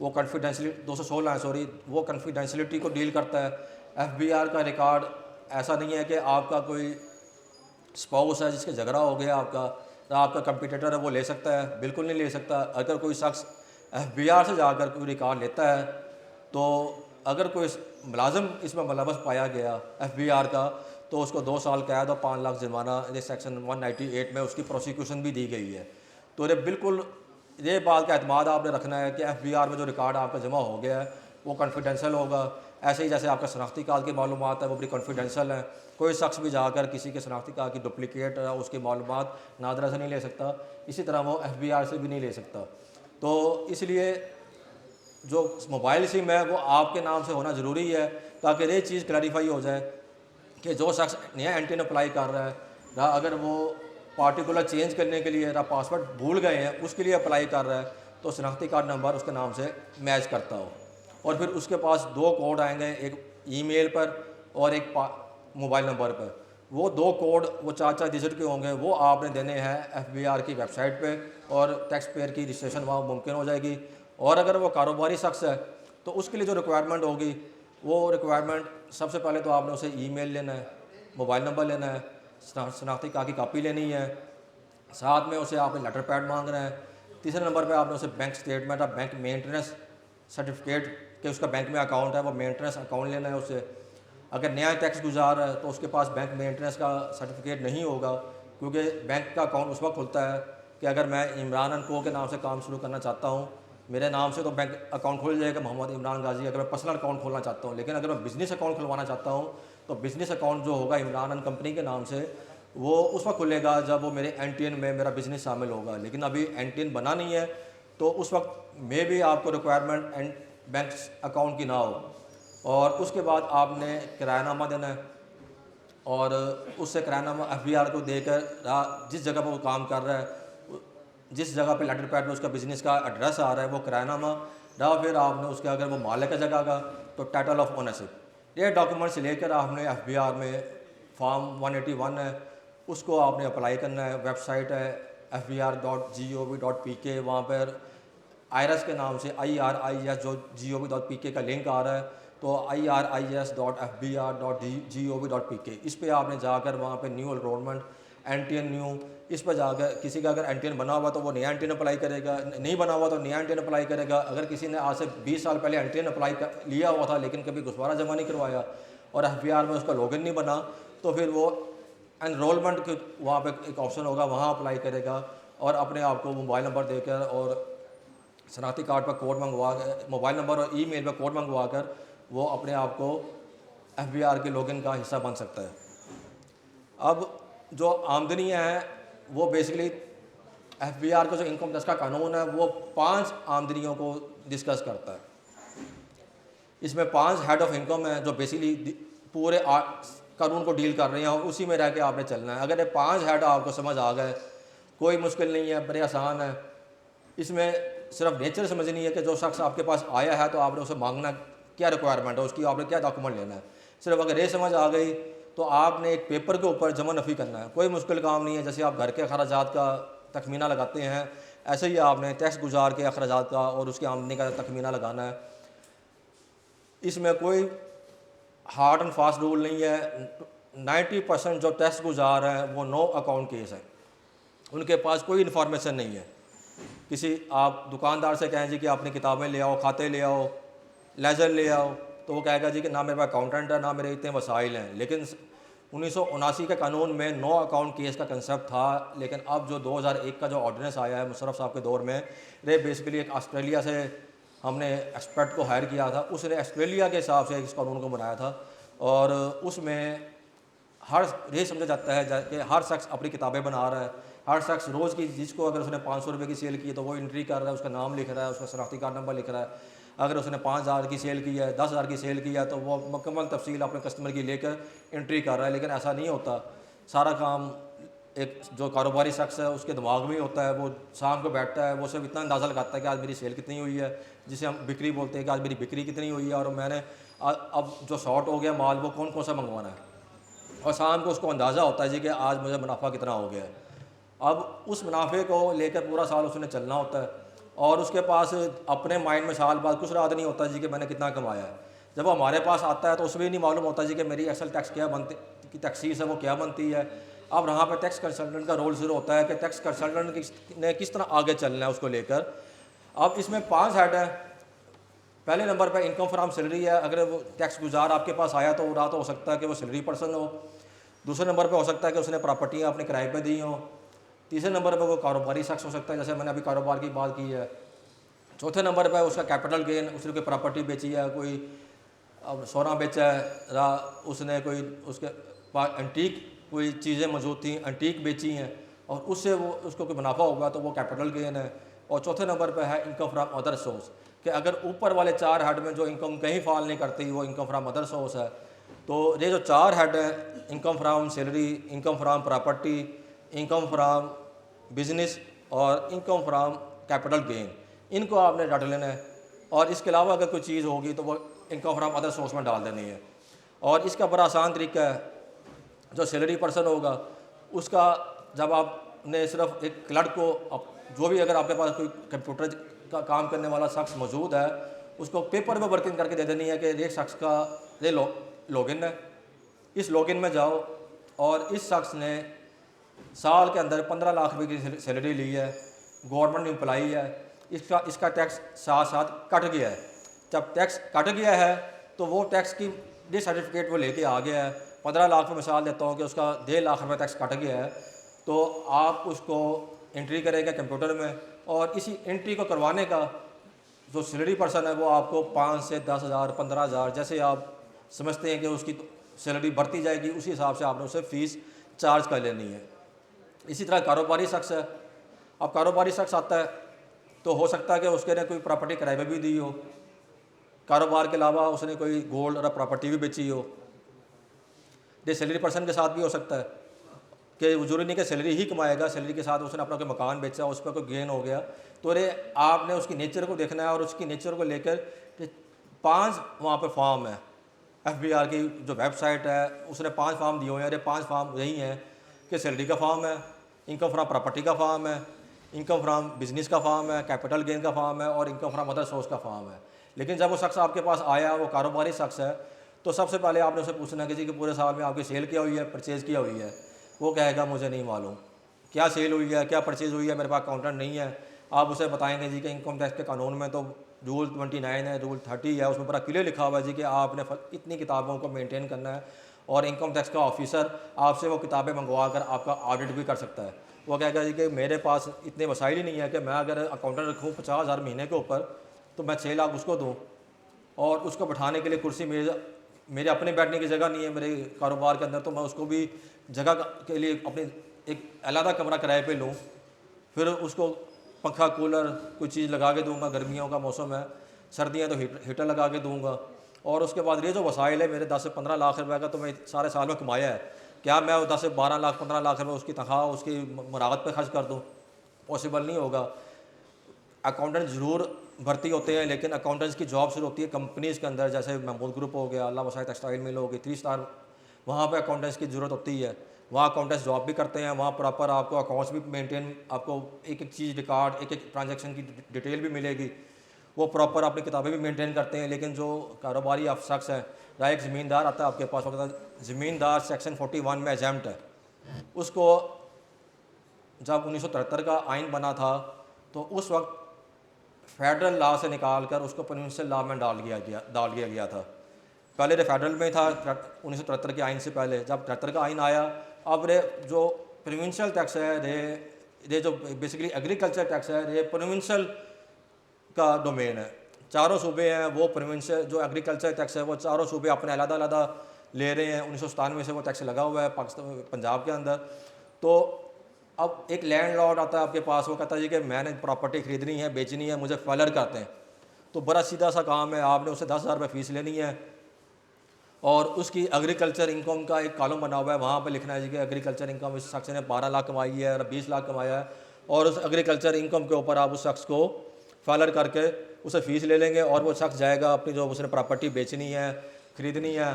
वो कॉन्फिडेंशियलिटी 216 है सॉरी, वो कॉन्फिडेंशियलिटी को डील करता है। एफबीआर का रिकॉर्ड ऐसा नहीं है कि आपका कोई स्पाउस है जिसके झगड़ा हो गया आपका कंपटीटर है वो ले सकता है, बिल्कुल नहीं ले सकता। अगर कोई शख्स एफबीआर से जाकर कोई रिकॉर्ड लेता है तो अगर कोई मुलाजिम इसमें मुलव्वस पाया गया एफबीआर का तो उसको 2 साल कैद और 5 लाख जुर्माना ये सेक्शन 198 में उसकी प्रोसिक्यूशन भी दी गई है। तो ये बिल्कुल ये बात का एतमाद आपने रखना है कि एफबीआर में जो रिकॉर्ड आपका जमा हो गया है वो कॉन्फिडेंशियल होगा। ऐसे ही जैसे आपका शनाख्ती कार्ड की मालूमात है वो बड़ी कॉन्फिडेंशियल है। कोई शख्स भी जाकर किसी के शनाख्ती कार्ड की डुप्लिकेट उसकी मालूमात नादरा से नहीं ले सकता, इसी तरह वो एफबीआर से भी नहीं ले सकता। तो इसलिए जो मोबाइल सिम है वो आपके नाम से होना ज़रूरी है ताकि ये चीज़ क्लैरिफाई हो जाए कि जो शख्स नया एनटीएन अप्लाई कर रहा है या अगर वो पार्टिकुलर चेंज करने के लिए या पासवर्ड भूल गए हैं उसके लिए अप्लाई कर रहा है तो शनाख्ती कार्ड नंबर उसके नाम से मैच करता हो। और फिर उसके पास 2 कोड आएंगे, एक ईमेल पर और एक मोबाइल नंबर पर। वो 2 कोड वो 4 डिजिट के होंगे, वो आपने देने हैं एफबीआर की वेबसाइट पे और टैक्स पेयर की रजिस्ट्रेशन वहाँ मुमकिन हो जाएगी। और अगर वो कारोबारी शख्स है तो उसके लिए जो रिक्वायरमेंट होगी वो रिक्वायरमेंट सबसे पहले तो आपने उसे ईमेल लेना है, मोबाइल नंबर लेना है शनाख्ती कार्ड की कापी लेनी है, साथ में उसे आपने लेटर पैड मांग रहे हैं। तीसरे नंबर पे आपने उसे बैंक स्टेटमेंट और बैंक मेंटेनेंस सर्टिफिकेट कि उसका बैंक में अकाउंट है, वो मेंटेनेंस अकाउंट लेना है उसे। अगर नया टैक्स गुजार है तो उसके पास बैंक मेंटेनेंस का सर्टिफिकेट नहीं होगा, क्योंकि बैंक का अकाउंट उस वक्त खुलता है कि अगर मैं इमरान एंड को के नाम से काम शुरू करना चाहता हूँ, मेरे नाम से तो बैंक अकाउंट खुल जाएगा मोहम्मद इमरान गाजी, अगर मैं पर्सनल अकाउंट खोलना चाहता हूँ। लेकिन अगर मैं बिज़नेस अकाउंट खुलवाना चाहता हूँ तो बिज़नेस अकाउंट जो होगा इमरान एंड कंपनी के नाम से, वो उस वक्त खुलेगा जब वो मेरे NTN में मेरा बिज़नेस शामिल होगा। लेकिन अभी NTN बना नहीं है, तो उस वक्त में भी आपको रिक्वायरमेंट एंड बैंक अकाउंट की ना हो। और उसके बाद आपने किरायानामा देना है, और उससे किरायानामा FBR को देकर जिस जगह पर वो काम कर रहा है, जिस जगह पे लेटर पैड में उसका बिज़नेस का एड्रेस आ रहा है, वो किरायानामा या फिर आपने उसके अगर वो मालिक है जगह का तो टाइटल ऑफ ओनरशिप, ये डॉक्यूमेंट्स लेकर आपने FBR में फॉर्म 181 है उसको आपने अप्लाई करना है। वेबसाइट है fbr.gov.pk, वहाँ पर IRS के नाम से IRIS जो gov.pk का लिंक आ रहा है, तो iris.fbr.gov.pk इस पर आपने जाकर वहाँ पे न्यू एनरोलमेंट NTN न्यू, इस पर जाकर किसी का अगर NTN बना हुआ तो वो नया NTN अप्लाई करेगा, नहीं बना हुआ तो नया NTN अप्लाई करेगा। अगर किसी ने आज से 20 साल पहले NTN अप्लाई लिया हुआ था लेकिन कभी गुसवारा जमा नहीं करवाया और FBR में उसका लॉगिन नहीं बना, तो फिर वो एनरोलमेंट के वहाँ पे एक ऑप्शन होगा, वहाँ अप्लाई करेगा और अपने आप को मोबाइल नंबर देकर और शनाख्ती कार्ड पर कोड मंगवा, मोबाइल नंबर और ईमेल पर कोड मंगवा कर वो अपने आप को FBR के लॉगिन का हिस्सा बन सकता है। अब जो आमदनियाँ हैं वो बेसिकली FBR का जो इनकम टैक्स का कानून है वो 5 आमदनियों को डिस्कस करता है। इसमें 5 हेड ऑफ इनकम है जो बेसिकली पूरे कानून को डील कर रहे हैं और उसी में रह के आपने चलना है। अगर ये 5 हेड आपको समझ आ गए, कोई मुश्किल नहीं है, बड़े आसान है। इसमें सिर्फ नेचर समझनी है कि जो शख्स आपके पास आया है तो आपने उसे मांगना क्या रिक्वायरमेंट है, उसकी आपने क्या डॉक्यूमेंट लेना है। सिर्फ अगर ये समझ आ गई तो आपने एक पेपर के ऊपर जमा नफ़ी करना है, कोई मुश्किल काम नहीं है। जैसे आप घर के अखराजात का तखमीना लगाते हैं, ऐसे ही आपने टैक्स गुजार के अखराजात का और उसकी आमदनी का तखमीना लगाना है। इसमें कोई हार्ड एंड फास्ट रूल नहीं है। 90% जो टैक्स गुजार हैं वो नो अकाउंट केस है, उनके पास कोई इन्फॉर्मेशन नहीं है। किसी आप दुकानदार से कहें जी कि आपने किताबें ले आओ, खाते ले आओ, लेजर ले आओ, तो वो कहेगा जी कि ना मेरे पास अकाउंटेंट है, ना मेरे इतने वसाइल हैं। लेकिन 1979 के कानून में नो अकाउंट केस का कंसेप्ट था, लेकिन अब जो 2001 का जो ऑर्डिनेंस आया है मुशर्रफ साहब के दौर में, ये बेसिकली एक ऑस्ट्रेलिया से हमने एक्सपर्ट को हायर किया था, उसने ऑस्ट्रेलिया के हिसाब से इस कानून को बनाया था। और उसमें हर ये समझा जाता है कि हर शख्स अपनी किताबें बना रहा है, हर शख्स रोज़ की जिसको अगर उसने 500 रुपये की सेल की है तो वो एंट्री कर रहा है, उसका नाम लिख रहा है, उसका शनाख्ती कार्ड नंबर लिख रहा है। अगर उसने 5000 की सेल की है, 10,000 की सेल की है तो वो मुकम्मल तफसील अपने कस्टमर की लेकर एंट्री कर रहा है। लेकिन ऐसा नहीं होता, सारा काम एक जो कारोबारी शख्स है उसके दिमाग में ही होता है। वो शाम को बैठता है, वो सिर्फ इतना अंदाज़ा लगाता है कि आज मेरी सेल कितनी हुई है, जिसे हम बिक्री बोलते हैं कि आज मेरी बिक्री कितनी हुई है और मैंने अब जो शॉर्ट हो गया माल वो कौन कौन सा मंगवाना है, और शाम को उसको अंदाज़ा होता है जी कि आज मुझे मुनाफा कितना हो गया है। अब उस मुनाफे को लेकर पूरा साल उसने चलना होता है और उसके पास अपने माइंड में साल बाद कुछ याद नहीं होता जी कि मैंने कितना कमाया है। जब वो हमारे पास आता है तो उसमें नहीं मालूम होता जी कि मेरी असल टैक्स क्या बनती की तखसीस है वो क्या बनती है। अब यहाँ पे टैक्स कंसल्टेंट का रोल शुरू होता है कि टैक्स कंसल्टेंट ने किस तरह आगे चलना है उसको लेकर। अब इसमें 5 हेड है। पहले नंबर पर इनकम फ्राम सैलरी है। अगर वो टैक्स गुजार आपके पास आया तो रात हो सकता है कि वो सैलरी पर्सन हो। दूसरे नंबर पर हो सकता है कि उसने प्रॉपर्टियाँ अपने किराए पर दी हों। तीसरे नंबर पर वो कारोबारी शख्स हो सकता है, जैसे मैंने अभी कारोबार की बात की है। चौथे नंबर पर उसका कैपिटल गेन, उसने कोई प्रॉपर्टी बेची है, कोई अब सोना बेचा है, उसने कोई उसके पास एंटीक कोई चीज़ें मौजूद थी, एंटीक बेची हैं और उससे वो उसको कोई मुनाफा होगा तो वो कैपिटल गेन है। और चौथे नंबर पर है इनकम फ्राम अदर सोर्स, कि अगर ऊपर वाले 4 हेड में जो इनकम कहीं फॉल नहीं करती वो इनकम फ्राम अदर सोर्स है। तो ये जो 4 हेड हैं, income from salary, income from property, income from business और इनकम फ्राम कैपिटल गेन, इनको आपने रट लेना है। और इसके अलावा अगर कोई चीज़ होगी तो वो इनकम फ्राम अदर सोर्स में डाल देनी है। और इसका बड़ा आसान तरीका है, जो सैलरी पर्सन होगा उसका जब आपने सिर्फ एक क्लर्क को जो भी अगर आपके पास कोई कंप्यूटर का काम करने वाला शख्स मौजूद है उसको पेपर में वर्किंग करके दे देनी है कि एक शख्स का ये लॉगिन है, इस लॉगिन में जाओ और इस शख्स ने साल के अंदर 15 लाख रुपए की सैलरी ली है, गवर्नमेंट एम्प्लॉई है, इसका टैक्स साथ साथ कट गया है। जब टैक्स कट गया है तो वो टैक्स की डिस सर्टिफिकेट वो लेके आ गया है। 15 लाख में मिसाल देता हूँ कि उसका 1.5 लाख रुपये टैक्स कट गया है, तो आप उसको एंट्री करेंगे कंप्यूटर में, और इसी एंट्री को करवाने का जो सैलरी पर्सन है वो आपको 5 से 10,000 15,000 जैसे आप समझते हैं कि उसकी सैलरी बढ़ती जाएगी, उसी हिसाब से आपने उसे फ़ीस चार्ज कर लेनी है। इसी तरह कारोबारी शख्स है। अब कारोबारी शख्स आता है तो हो सकता है कि उसके ने कोई प्रॉपर्टी किराए पे भी दी हो, कारोबार के अलावा उसने कोई गोल्ड और प्रॉपर्टी भी बेची हो। ये सैलरी पर्सन के साथ भी हो सकता है कि जरूरी नहीं कि सैलरी ही कमाएगा, सैलरी के साथ उसने अपना कोई मकान बेचा, उस पर कोई गेन हो गया। तो अरे आपने उसकी नेचर को देखना है, और उसकी नेचर को लेकर 5 वहाँ पर फॉर्म है, FBR की जो वेबसाइट है उसने 5 फॉर्म दिए हुए हैं। अरे 5 फॉर्म यही हैं कि सैलरी का फॉर्म है, इनकम फ्राम प्रॉपर्टी का फॉर्म है, इनकम फ्राम बिजनेस का फॉर्म है, कैपिटल गेन का फॉर्म है, और इनकम फ्राम अदर सोर्स का फॉर्म है। लेकिन जब वो शख्स आपके पास आया, वो कारोबारी शख्स है, तो सबसे पहले आपने उसे पूछना कि जी कि पूरे साल में आपकी सेल क्या हुई है, परचेज़ किया हुई है। वो कहेगा मुझे नहीं मालूम क्या सेल हुई है, क्या परचेज़ हुई है, मेरे पास अकाउंटेंट नहीं है। आप उसे बताएंगे जी कि इनकम टैक्स के कानून में तो रूल 29 है, रूल 30 है, उसमें बड़ा क्लियर लिखा हुआ है जी कि आपने इतनी किताबों को मेंटेन करना है, और इनकम टैक्स का ऑफिसर आपसे वो किताबें मंगवा कर आपका ऑडिट भी कर सकता है। वो कहेगा जी कि मेरे पास इतने वसाइल ही नहीं है कि मैं अगर अकाउंटेंट रखूँ 50,000 महीने के ऊपर तो मैं 6 लाख उसको दूँ, और उसको बैठाने के लिए कुर्सी मेरे अपने बैठने की जगह नहीं है मेरे कारोबार के अंदर, तो मैं उसको भी जगह के लिए अपने एक अलग कमरा किराए पे लूँ, फिर उसको पंखा कूलर कोई चीज़ लगा के दूंगा, गर्मियों का मौसम है, सर्दियाँ तो हीटर लगा के दूंगा। और उसके बाद ये जो वसाइल है मेरे 10 से 15 लाख रुपए का, तो मैं सारे साल में कमाया है, क्या मैं 10 से 12 लाख 15 लाख रुपए उसकी तनख्वाह उसकी मुराद पे खर्च कर दूँ? पॉसिबल नहीं होगा। अकाउंटेंट ज़रूर भर्ती होते हैं, लेकिन अकाउंटेंट्स की जॉब शुरू होती है कंपनीज़ के अंदर, जैसे महमूद ग्रुप हो गया, अल्लाह वसाई टेक्सटाइल मिल होगी, 3 स्टार, वहाँ पे अकाउंटेंट्स की ज़रूरत होती है। वहाँ अकाउंटेंट्स जॉब भी करते हैं, वहाँ प्रॉपर आपको अकाउंट्स भी मेंटेन, आपको एक एक चीज़ रिकॉर्ड, एक एक ट्रांजैक्शन की डिटेल भी मिलेगी, वो प्रॉपर अपनी किताबें भी मेंटेन करते हैं। लेकिन जो कारोबारी आप शख्स है, या एक ज़मींदार आता है आपके पास, वक्त ज़मींदार सेक्शन 41 में एग्जाम्प्ट है, उसको जब 1973 का आइन बना था तो उस वक्त फेडरल लॉ से निकाल कर उसको प्रोविंशियल लॉ में डाल दिया गया था। पहले तो फेडरल में था 1973 के आइन से पहले। जब 73 का आइन आया, अब रे जो प्रोविंशियल टैक्स है रे जो बेसिकली एग्रीकल्चर टैक्स है, ये प्रोविंशियल का डोमेन है। चारों सूबे हैं वो प्रोविंशियल जो एग्रीकल्चर टैक्स है वो चारों सूबे अपने अलग-अलग ले रहे हैं। 1997 से वो टैक्स लगा हुआ है पाकिस्तान पंजाब के अंदर। तो अब एक लैंडलॉर्ड आता है आपके पास, वो कहता है जी कि मैंने प्रॉपर्टी ख़रीदनी है, बेचनी है, मुझे फाइलर करते हैं। तो बड़ा सीधा सा काम है, आपने उससे 10,000 रुपये फ़ीस लेनी है, और उसकी एग्रीकल्चर इनकम का एक कॉलम बना हुआ है, वहाँ पे लिखना है जी कि एग्रीकल्चर इनकम इस शख्स ने 12 लाख कमाई है और 20 लाख कमाया है, और उस एग्रीकल्चर इनकम के ऊपर आप उस शख्स को फाइलर करके उसे फ़ीस ले लेंगे, और वो शख्स जाएगा अपनी जो उसने प्रॉपर्टी बेचनी है, ख़रीदनी है,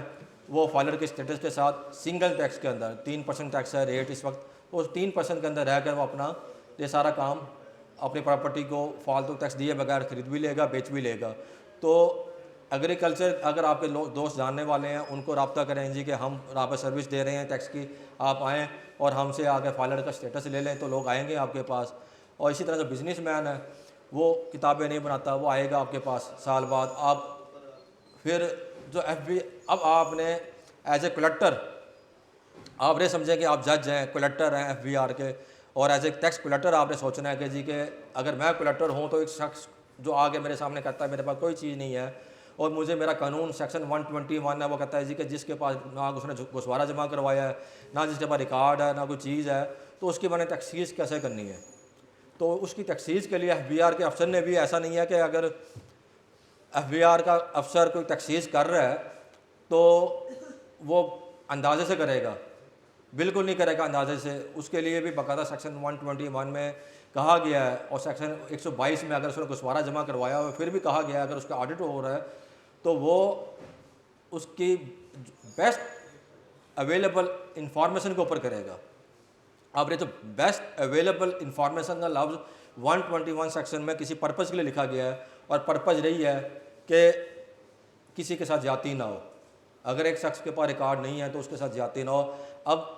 वो फाइलर के स्टेटस के साथ सिंगल टैक्स के अंदर 3% टैक्स है रेट इस वक्त, उस 3% के अंदर रहकर वो अपना ये सारा काम अपनी प्रॉपर्टी को फालतू टैक्स दिए बगैर ख़रीद भी लेगा, बेच भी लेगा। तो एग्रीकल्चर अगर आपके दोस्त जानने वाले हैं, उनको रब्ता करें जी कि हम आप सर्विस दे रहे हैं टैक्स की, आप आएँ और हमसे आगे फाइलर का स्टेटस ले लें, तो लोग आएंगे आपके पास। और इसी तरह जो बिजनेसमैन है वो किताबें नहीं बनाता, वो आएगा आपके पास साल बाद। आप फिर जो अब आपने एज ए कलेक्टर आप ये समझें कि आप जज हैं, कलेक्टर हैं FBR के, और एज ए टैक्स कलेक्टर आपने सोचना है कि जी कि अगर मैं कलेक्टर हूँ तो एक शख्स जो आगे मेरे सामने कहता है मेरे पास कोई चीज़ नहीं है, और मुझे मेरा कानून सेक्शन 121 है वो कहता है जी कि जिसके पास ना उसने घुसवारा जमा करवाया है, ना जिसके पास रिकॉर्ड है, ना कोई चीज़ है, तो उसकी मैंने तखसीस कैसे करनी है। तो उसकी तखसीस के लिए FBR के अफसर ने भी, ऐसा नहीं है कि अगर FBR का अफसर कोई तखसीस कर रहा है तो वो अंदाजे से करेगा, बिल्कुल नहीं करेगा अंदाजे से। उसके लिए भी बाकायदा सेक्शन 121 में कहा गया है, और सेक्शन 122 में अगर उसने घुसवारा जमा करवाया हो फिर भी कहा गया है अगर उसका ऑडिट हो रहा है तो वो उसकी बेस्ट अवेलेबल इंफॉर्मेशन के ऊपर करेगा। अब ये तो बेस्ट अवेलेबल इंफॉर्मेशन का लफ्ज़ 121 सेक्शन में किसी पर्पज़ के लिए लिखा गया है, और पर्पज़ यही है कि किसी के साथ ज़्यादती ना हो। अगर एक शख्स के पास रिकॉर्ड नहीं है तो उसके साथ ज़्यादती ना हो। अब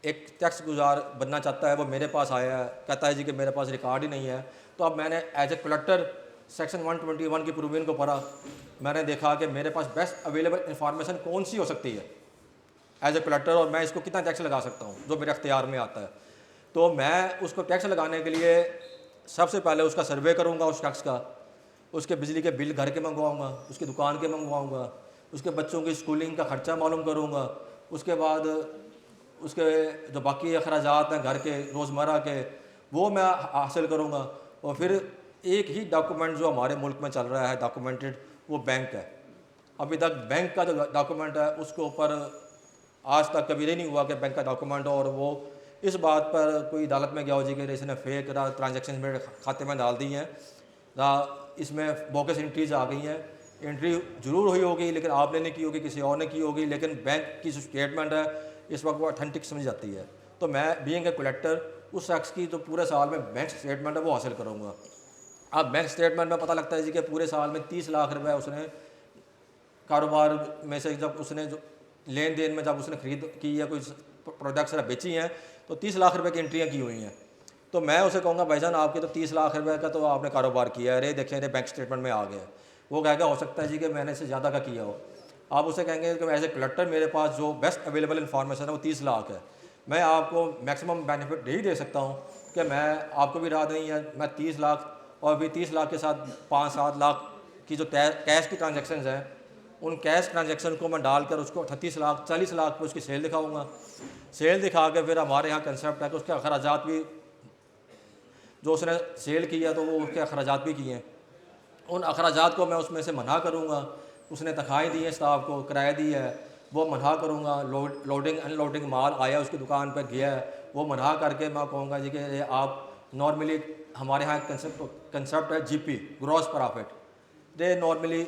एक टैक्स गुजार बनना चाहता है वो मेरे पास आया है, कहता है जी कि मेरे पास रिकॉर्ड ही नहीं है। तो अब मैंने एज ए कलेक्टर सेक्शन 121 की प्रोविजन को पढ़ा, मैंने देखा कि मेरे पास बेस्ट अवेलेबल इंफॉर्मेशन कौन सी हो सकती है एज ए कलेक्टर, और मैं इसको कितना टैक्स लगा सकता हूँ जो मेरे अख्तियार में आता है। तो मैं उसको टैक्स लगाने के लिए सबसे पहले उसका सर्वे करूँगा उस शख्स का, उसके बिजली के बिल घर के मंगवाऊँगा, उसकी दुकान के मंगवाऊँगा, उसके बच्चों की स्कूलिंग का ख़र्चा मालूम करूँगा, उसके बाद उसके जो बाकी अखराजात हैं घर के रोज़मर्रा के वो मैं हासिल करूँगा। और फिर एक ही डॉक्यूमेंट जो हमारे मुल्क में चल रहा है डॉक्यूमेंटेड, वो बैंक है। अभी तक बैंक का जो डॉक्यूमेंट है उसके ऊपर आज तक कभी नहीं हुआ कि बैंक का डॉक्यूमेंट और वो इस बात पर कोई अदालत में गया हो जी कि इसने फेक ट्रांजेक्शन मेरे खाते में डाल दी हैं, इसमें बोगस एंट्रीज आ गई हैं। एंट्री ज़रूर हुई होगी लेकिन आपने नहीं की होगी, किसी और ने की होगी, लेकिन बैंक की जो स्टेटमेंट है इस वक्त वो ऑथेंटिक समझ जाती है। तो मैं बीइंग ए कलेक्टर उस शख्स की जो पूरे साल में बैंक स्टेटमेंट है वो हासिल करूँगा। अब बैंक स्टेटमेंट में पता लगता है जी कि पूरे साल में 30 लाख रुपए उसने कारोबार में से, जब उसने जो लेन देन में जब उसने खरीद की या कोई प्रोडक्ट्स बेची हैं तो 30 लाख रुपए की एंट्रियाँ की हुई हैं। तो मैं उसे कहूँगा भाईजान आपके तो 30 लाख रुपए का तो आपने कारोबार किया है, अरे देखें अरे बैंक स्टेटमेंट में आ गया। वो कहेगा हो सकता है जी कि मैंने इससे ज़्यादा का किया हो। आप उसे कहेंगे कि एज ए कलेक्टर मेरे पास जो बेस्ट अवेलेबल इन्फॉर्मेशन है वो 30 लाख है, मैं आपको मैक्सिमम बेनिफिट नहीं दे सकता हूँ कि मैं आपको भी रात नहीं है, मैं 30 लाख और भी 30 लाख के साथ 5-7 लाख की जो कैश की ट्रांजेक्शन हैं उन कैश ट्रांजेक्शन को मैं डालकर उसको 38 लाख 40 लाख पर उसकी सेल दिखाऊँगा। सेल दिखा के फिर हमारे यहाँ कंसेप्ट है कि उसके अखराजात भी जो उसने सेल किया तो वो उसके अखराजात भी किए हैं, उन अखराजात को मैं उसमें से मना करूँगा। उसने तनख्वाहें दी है स्टाफ को, किराया दी है, वो मना करूँगा। लोडिंग अनलोडिंग माल आया उसकी दुकान पर गया है वो मना करके मैं कहूँगा जी कि आप नॉर्मली हमारे यहाँ कंसेप्ट है जीपी ग्रॉस प्रॉफिट, ये नॉर्मली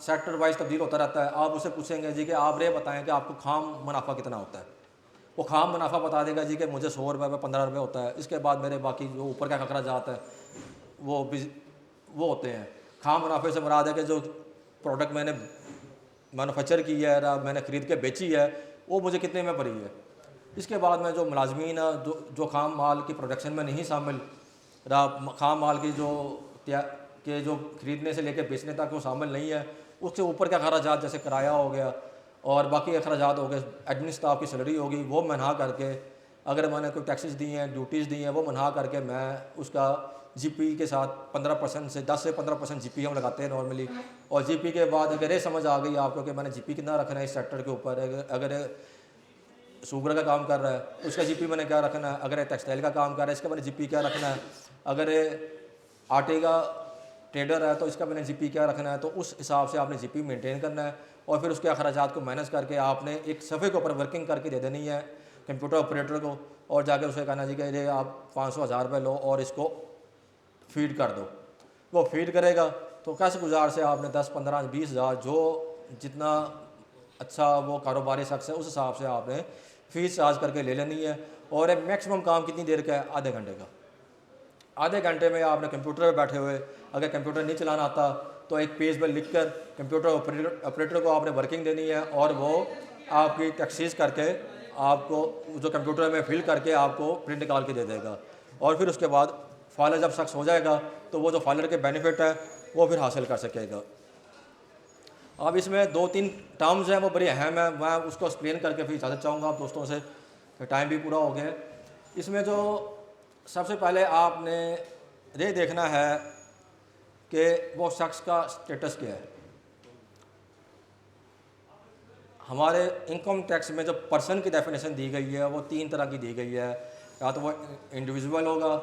सेक्टर वाइज तब्दील होता रहता है। आप उसे पूछेंगे जी कि आप ये बताएं कि आपको खाम मुनाफा कितना होता है, वो खाम मुनाफा बता देगा जी कि मुझे 100 रुपये में 15 रुपये होता है, इसके बाद मेरे बाकी जो ऊपर का अखराजात है वो होते हैं। खाम मुनाफे से मुराद है कि जो प्रोडक्ट मैंने मैनुफैक्चर की है या मैंने ख़रीद के बेची है वो मुझे कितने में पड़ी है। इसके बाद में जो मुलाजमीन जो खाम माल की प्रोडक्शन में नहीं शामिल, खाम माल की जो ख़रीदने से लेकर बेचने तक वो शामिल नहीं है, उससे ऊपर के अखराजात जैसे किराया हो गया और बाकी अखराजात हो गए, एडमिन स्टाफ की सैलरी होगी, वो मना करके अगर मैंने कोई टैक्सेस दी हैं ड्यूटीज़ दी हैं वो मना करके मैं उसका जीपी के साथ 15% से 10 से 15% जीपी हम लगाते हैं नॉर्मली। और जीपी के बाद अगर ये समझ आ गई आपको कि मैंने जीपी कितना रखना है इस सेक्टर के ऊपर, अगर शुगर का काम कर रहा है तो उसका जीपी मैंने क्या रखना है, अगर टेक्सटाइल का काम कर रहा है इसका मैंने जीपी क्या रखना है, अगर आटे का ट्रेडर है तो इसका मैंने जीपी क्या रखना है। तो उस हिसाब से आपने जीपी मेंटेन करना है और फिर उसके अखराजात को मैनेज करके आपने एक सफ़े के ऊपर वर्किंग करके दे देनी है कंप्यूटर ऑपरेटर को, और जाके उसे कहना जी कि ये आप 500-1000 रुपये लो और इसको फीड कर दो। वो फीड करेगा तो कैसे गुजार से आपने 10-15-20 हज़ार जो जितना अच्छा वो कारोबारी शख्स है उस हिसाब से आपने फ़ीस चार्ज करके ले लेनी है। और एक मैक्सिमम काम कितनी देर का है, आधे घंटे का। आधे घंटे में आपने कंप्यूटर पर बैठे हुए, अगर कंप्यूटर नहीं चलाना आता तो एक पेज पर लिख कर कंप्यूटर ऑपरेटर को आपने वर्किंग देनी है और वो आपकी टैक्सीज करके आपको जो कंप्यूटर में फिल करके आपको प्रिंट निकाल के दे देगा। और फिर उसके बाद फाइलर जब शख्स हो जाएगा तो वो जो फाइलर के बेनिफिट है वो फिर हासिल कर सकेगा। अब इसमें 2-3 टर्म्स हैं वो बड़ी अहम है, मैं उसको एक्सप्लेन करके फिर इजाज़त चाहूँगा आप दोस्तों से, टाइम भी पूरा हो गया है। इसमें जो सबसे पहले आपने ये देखना है कि वो शख्स का स्टेटस क्या है। हमारे इनकम टैक्स में जो पर्सन की डेफिनेशन दी गई है वो 3 तरह की दी गई है, या तो वो इंडिविजुअल होगा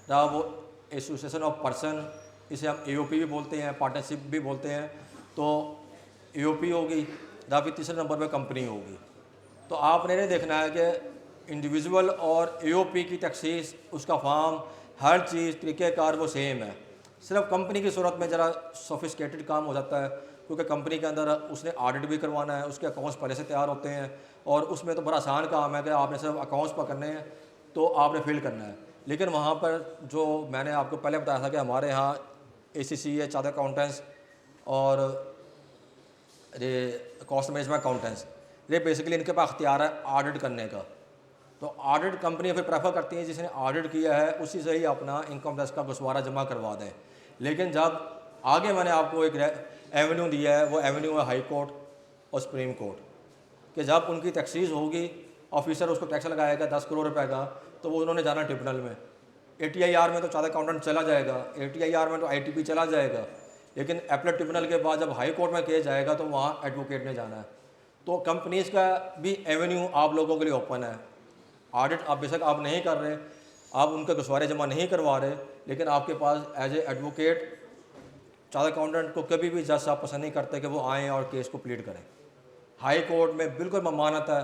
या वो एसोसिएशन ऑफ पर्सन, इसे हम एओपी भी बोलते हैं, पार्टनरशिप भी बोलते हैं। तो एओपी होगी या फिर तीसरे नंबर पे कंपनी होगी। तो आपने ये देखना है कि इंडिविजुअल और एओपी की टैक्सीस, उसका फॉर्म, हर चीज़ तरीक़ेकार वो सेम है। सिर्फ कंपनी की सूरत में ज़रा सोफिस्टिकेटेड काम हो जाता है क्योंकि कंपनी के अंदर उसने ऑडिट भी करवाना है, उसके अकाउंट्स पहले से तैयार होते हैं और उसमें तो बड़ा आसान काम है कि आपने सिर्फ अकाउंट्स पकड़ने हैं तो आपने फिल करना है। लेकिन वहाँ पर जो मैंने आपको पहले बताया था कि हमारे यहाँ ACC है, चार्टर्ड अकाउंटेंट्स और ये कॉस्ट मैनेजमेंट अकाउंटेंट्स, ये बेसिकली इनके पास अख्तियार है ऑडिट करने का। तो ऑडिट कंपनी फिर प्रेफर करती है जिसने ऑडिट किया है उसी से ही अपना इनकम टैक्स का गुस्वारा जमा करवा दें। लेकिन जब आगे मैंने आपको एक एवेन्यू दिया है, वो एवेन्यू है हाई कोर्ट और सुप्रीम कोर्ट, कि जब उनकी तखसीस होगी, ऑफिसर उसको टैक्स लगाएगा 10 करोड़ रुपए का, तो वो उन्होंने जाना ट्रिब्यूनल में। ATIR में तो चार्टर्ड अकाउंटेंट चला जाएगा, ATIR में तो ITP चला जाएगा, लेकिन अपीलेट ट्रिब्यूनल के बाद जब हाई कोर्ट में केस जाएगा तो वहाँ एडवोकेट ने जाना है। तो कंपनीज़ का भी एवेन्यू आप लोगों के लिए ओपन है। ऑडिट आप बेशक आप नहीं कर रहे, आप उनके गुस्वारे जमा नहीं करवा रहे, लेकिन आपके पास as a advocate chartered accountant को कभी भी जज साहब पसंद नहीं करते कि वो आएँ और केस को प्लीड करें। हाई कोर्ट में बिल्कुल ममानत है,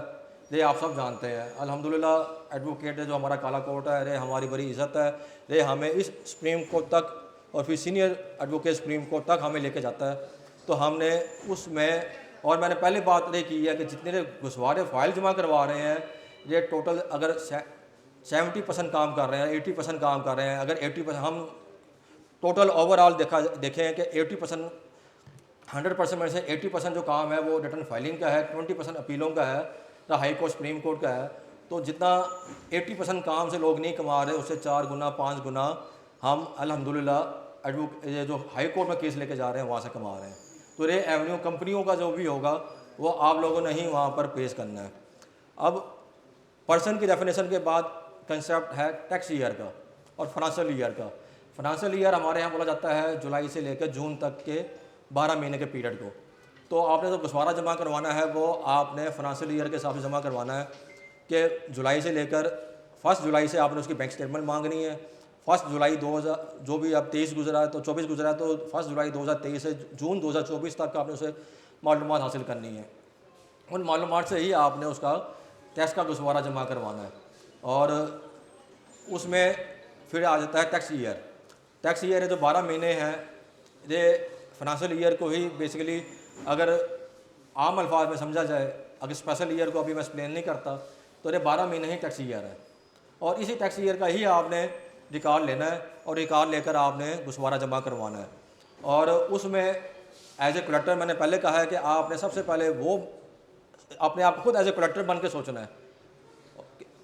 ये आप सब जानते हैं। अल्हम्दुलिल्लाह एडवोकेट है जो हमारा काला कोर्ट है, रे हमारी बड़ी इज़्ज़त है, रे हमें इस सुप्रीम कोर्ट तक और फिर सीनियर एडवोकेट सुप्रीम कोर्ट तक हमें लेके जाता है। तो हमने उसमें, और मैंने पहले बात ये की है कि जितने गुस्वारे फाइल जमा करवा रहे हैं, ये टोटल अगर 70% काम कर रहे हैं, 80% काम कर रहे हैं, अगर 80% हम टोटल ओवरऑल देखें कि 80% 100% में से 80% जो काम है वो रिटर्न फाइलिंग का है, 20% अपीलों का है, तो हाई कोर्ट सुप्रीम कोर्ट का है। तो जितना 80% काम से लोग नहीं कमा रहे, उससे 4 गुना 5 गुना हम अल्हम्दुलिल्लाह ये जो हाई कोर्ट में केस लेके जा रहे हैं वहाँ से कमा रहे हैं। तो ये एवेन्यू कंपनियों का जो भी होगा वो आप लोगों ने ही वहाँ पर पेश करना है। अब पर्सन की डेफिनेशन के बाद कंसेप्ट है टैक्स ईयर का और फाइनेंशियल ईयर का। फाइनेंशियल ईयर हमारे यहाँ बोला जाता है जुलाई से लेकर जून तक के 12 महीने के पीरियड को। तो आपने जो गुस्वारा जमा करवाना है वो आपने फाइनेंशियल ईयर के हिसाब से जमा करवाना है कि जुलाई से लेकर 1 जुलाई से आपने उसकी बैंक स्टेटमेंट मांगनी है। 1 जुलाई 2000 जो भी अब 23 गुजरा है तो 24 गुजरा है, तो 1 जुलाई 2023 से जून 2024 तक आपने उसे मालूमात हासिल करनी है। उन मालूमात से ही आपने उसका टैक्स का गुस्वारा जमा करवाना है। और उसमें फिर आ जाता है टैक्स ईयर। टैक्स ईयर है जो 12 महीने हैं, ये फाइनेंशियल ईयर को ही बेसिकली अगर आम अल्फाज में समझा जाए, अगर स्पेशल ईयर को अभी मैं एक्सप्लेन नहीं करता, तो ये 12 महीने ही टैक्स ईयर है। और इसी टैक्स ईयर का ही आपने रिकॉर्ड लेना है और रिकॉर्ड लेकर आपने गुस्वारा जमा करवाना है। और उसमें एज ए कलेक्टर मैंने पहले कहा है कि आपने सबसे पहले वो अपने आप खुद एज ए कलेक्टर बन के सोचना है,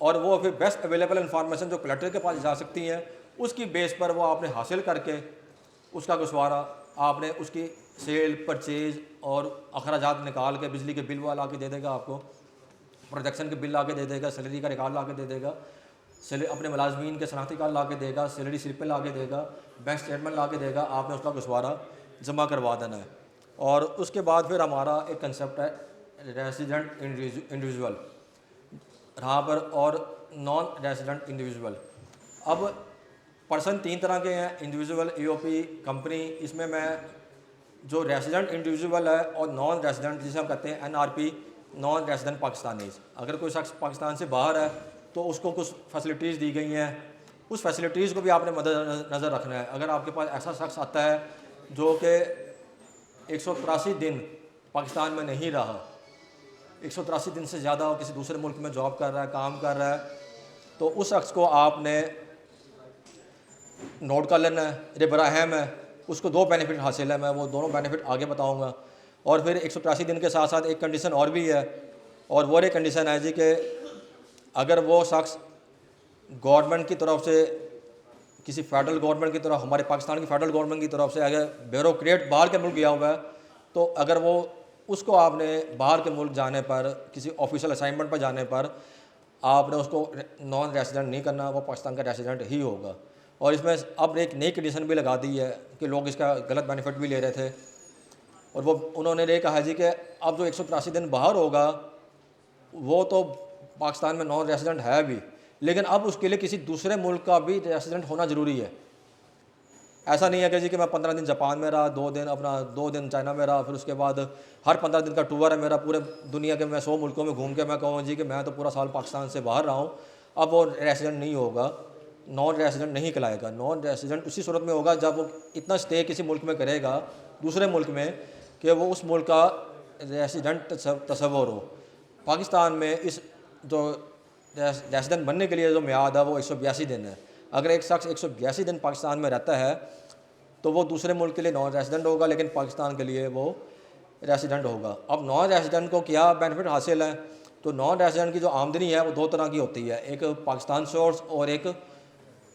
और वो फिर बेस्ट अवेलेबल इंफॉर्मेशन जो कलेक्टर के पास जा सकती हैं उसकी बेस पर वो आपने हासिल करके उसका गुस्वारा आपने उसकी सेल परचेज और अखराजात निकाल के, बिजली के बिल वाला के दे देगा, आपको प्रोडक्शन के बिल ला के दे देगा, सैलरी का रिकॉर्ड ला के दे देगा, अपने मुलाजमीन के शनाख्ती कार्ड ला के देगा, सैलरी स्लिपें ला के देगा, बैंक स्टेटमेंट ला के देगा, आपने उसका गुस्वारा जमा करवा देना है। और उसके बाद फिर हमारा एक कंसेप्ट है रेसिडेंट इंडिविजुअल यहाँ पर और नॉन रेसिडेंट इंडिविजुअल। अब पर्सन 3 तरह के हैं, इंडिविजुअल, AOP, कंपनी। इसमें मैं जो रेसिडेंट इंडिविजुअल है और नॉन रेसिडेंट जिसे हम कहते हैं NRP, नॉन रेसिडेंट पाकिस्तानीज़, अगर कोई शख्स पाकिस्तान से बाहर है तो उसको कुछ फैसिलिटीज़ दी गई हैं, उस फैसिलिटीज़ को भी आपने मद्देनज़र रखना है। अगर आपके पास ऐसा शख्स आता है जो कि 183 दिन पाकिस्तान में नहीं रहा, 183 दिन से ज़्यादा किसी दूसरे मुल्क में जॉब कर रहा है, काम कर रहा है, तो उस शख्स को आपने नोट कर लेना है। ये बड़ा अहम है। उसको 2 बेनिफिट हासिल है, मैं वो दोनों बेनिफिट आगे बताऊंगा। और फिर 183 दिन के साथ साथ एक कंडीशन और भी है, और वो एक कंडीशन है जी कि अगर वो शख्स गवर्नमेंट की तरफ से, किसी फेडरल गवर्नमेंट की तरफ, हमारे पाकिस्तान की फेडरल गवर्नमेंट की तरफ से अगर ब्यूरोक्रेट बाहर के मुल्क गया हुआ है, तो अगर वो उसको आपने बाहर के मुल्क जाने पर, किसी ऑफिशियल असाइनमेंट पर जाने पर आपने उसको नॉन रेसिडेंट नहीं करना, वो पाकिस्तान का रेसिडेंट ही होगा। और इसमें अब एक नई कंडीशन भी लगा दी है कि लोग इसका गलत बेनिफिट भी ले रहे थे, और वो उन्होंने ये कहा जी कि अब जो 183 दिन बाहर होगा वो तो पाकिस्तान में नॉन रेसिडेंट है भी, लेकिन अब उसके लिए किसी दूसरे मुल्क का भी रेसिडेंट होना ज़रूरी है। ऐसा नहीं है कि जी कि मैं 15 दिन जापान में रहा, 2 दिन चाइना में रहा, फिर उसके बाद हर 15 दिन का टूर है मेरा पूरे दुनिया के, मैं 100 मुल्कों में घूम के मैं कहूँ जी कि मैं तो पूरा साल पाकिस्तान से बाहर रहा हूँ। अब वो रेसिडेंट नहीं होगा, नॉन रेसिडेंट नहीं कहलाएगा। नॉन रेसिडेंट उसी सूरत में होगा जब वो इतना स्टे किसी मुल्क में करेगा, दूसरे मुल्क में, कि वो उस मुल्क का रेसिडेंट तस्वर हो। पाकिस्तान में इस जो रेसिडेंट बनने के लिए जो मियाद है वो 182 दिन है। अगर एक शख्स 182 दिन पाकिस्तान में रहता है तो वो दूसरे मुल्क के लिए नॉन रेसिडेंट होगा, लेकिन पाकिस्तान के लिए वो रेसिडेंट होगा। अब नॉन रेसिडेंट को क्या बेनिफिट हासिल है तो नॉन रेजिडेंट की जो आमदनी है वो दो तरह की होती है, एक पाकिस्तान सोर्स और एक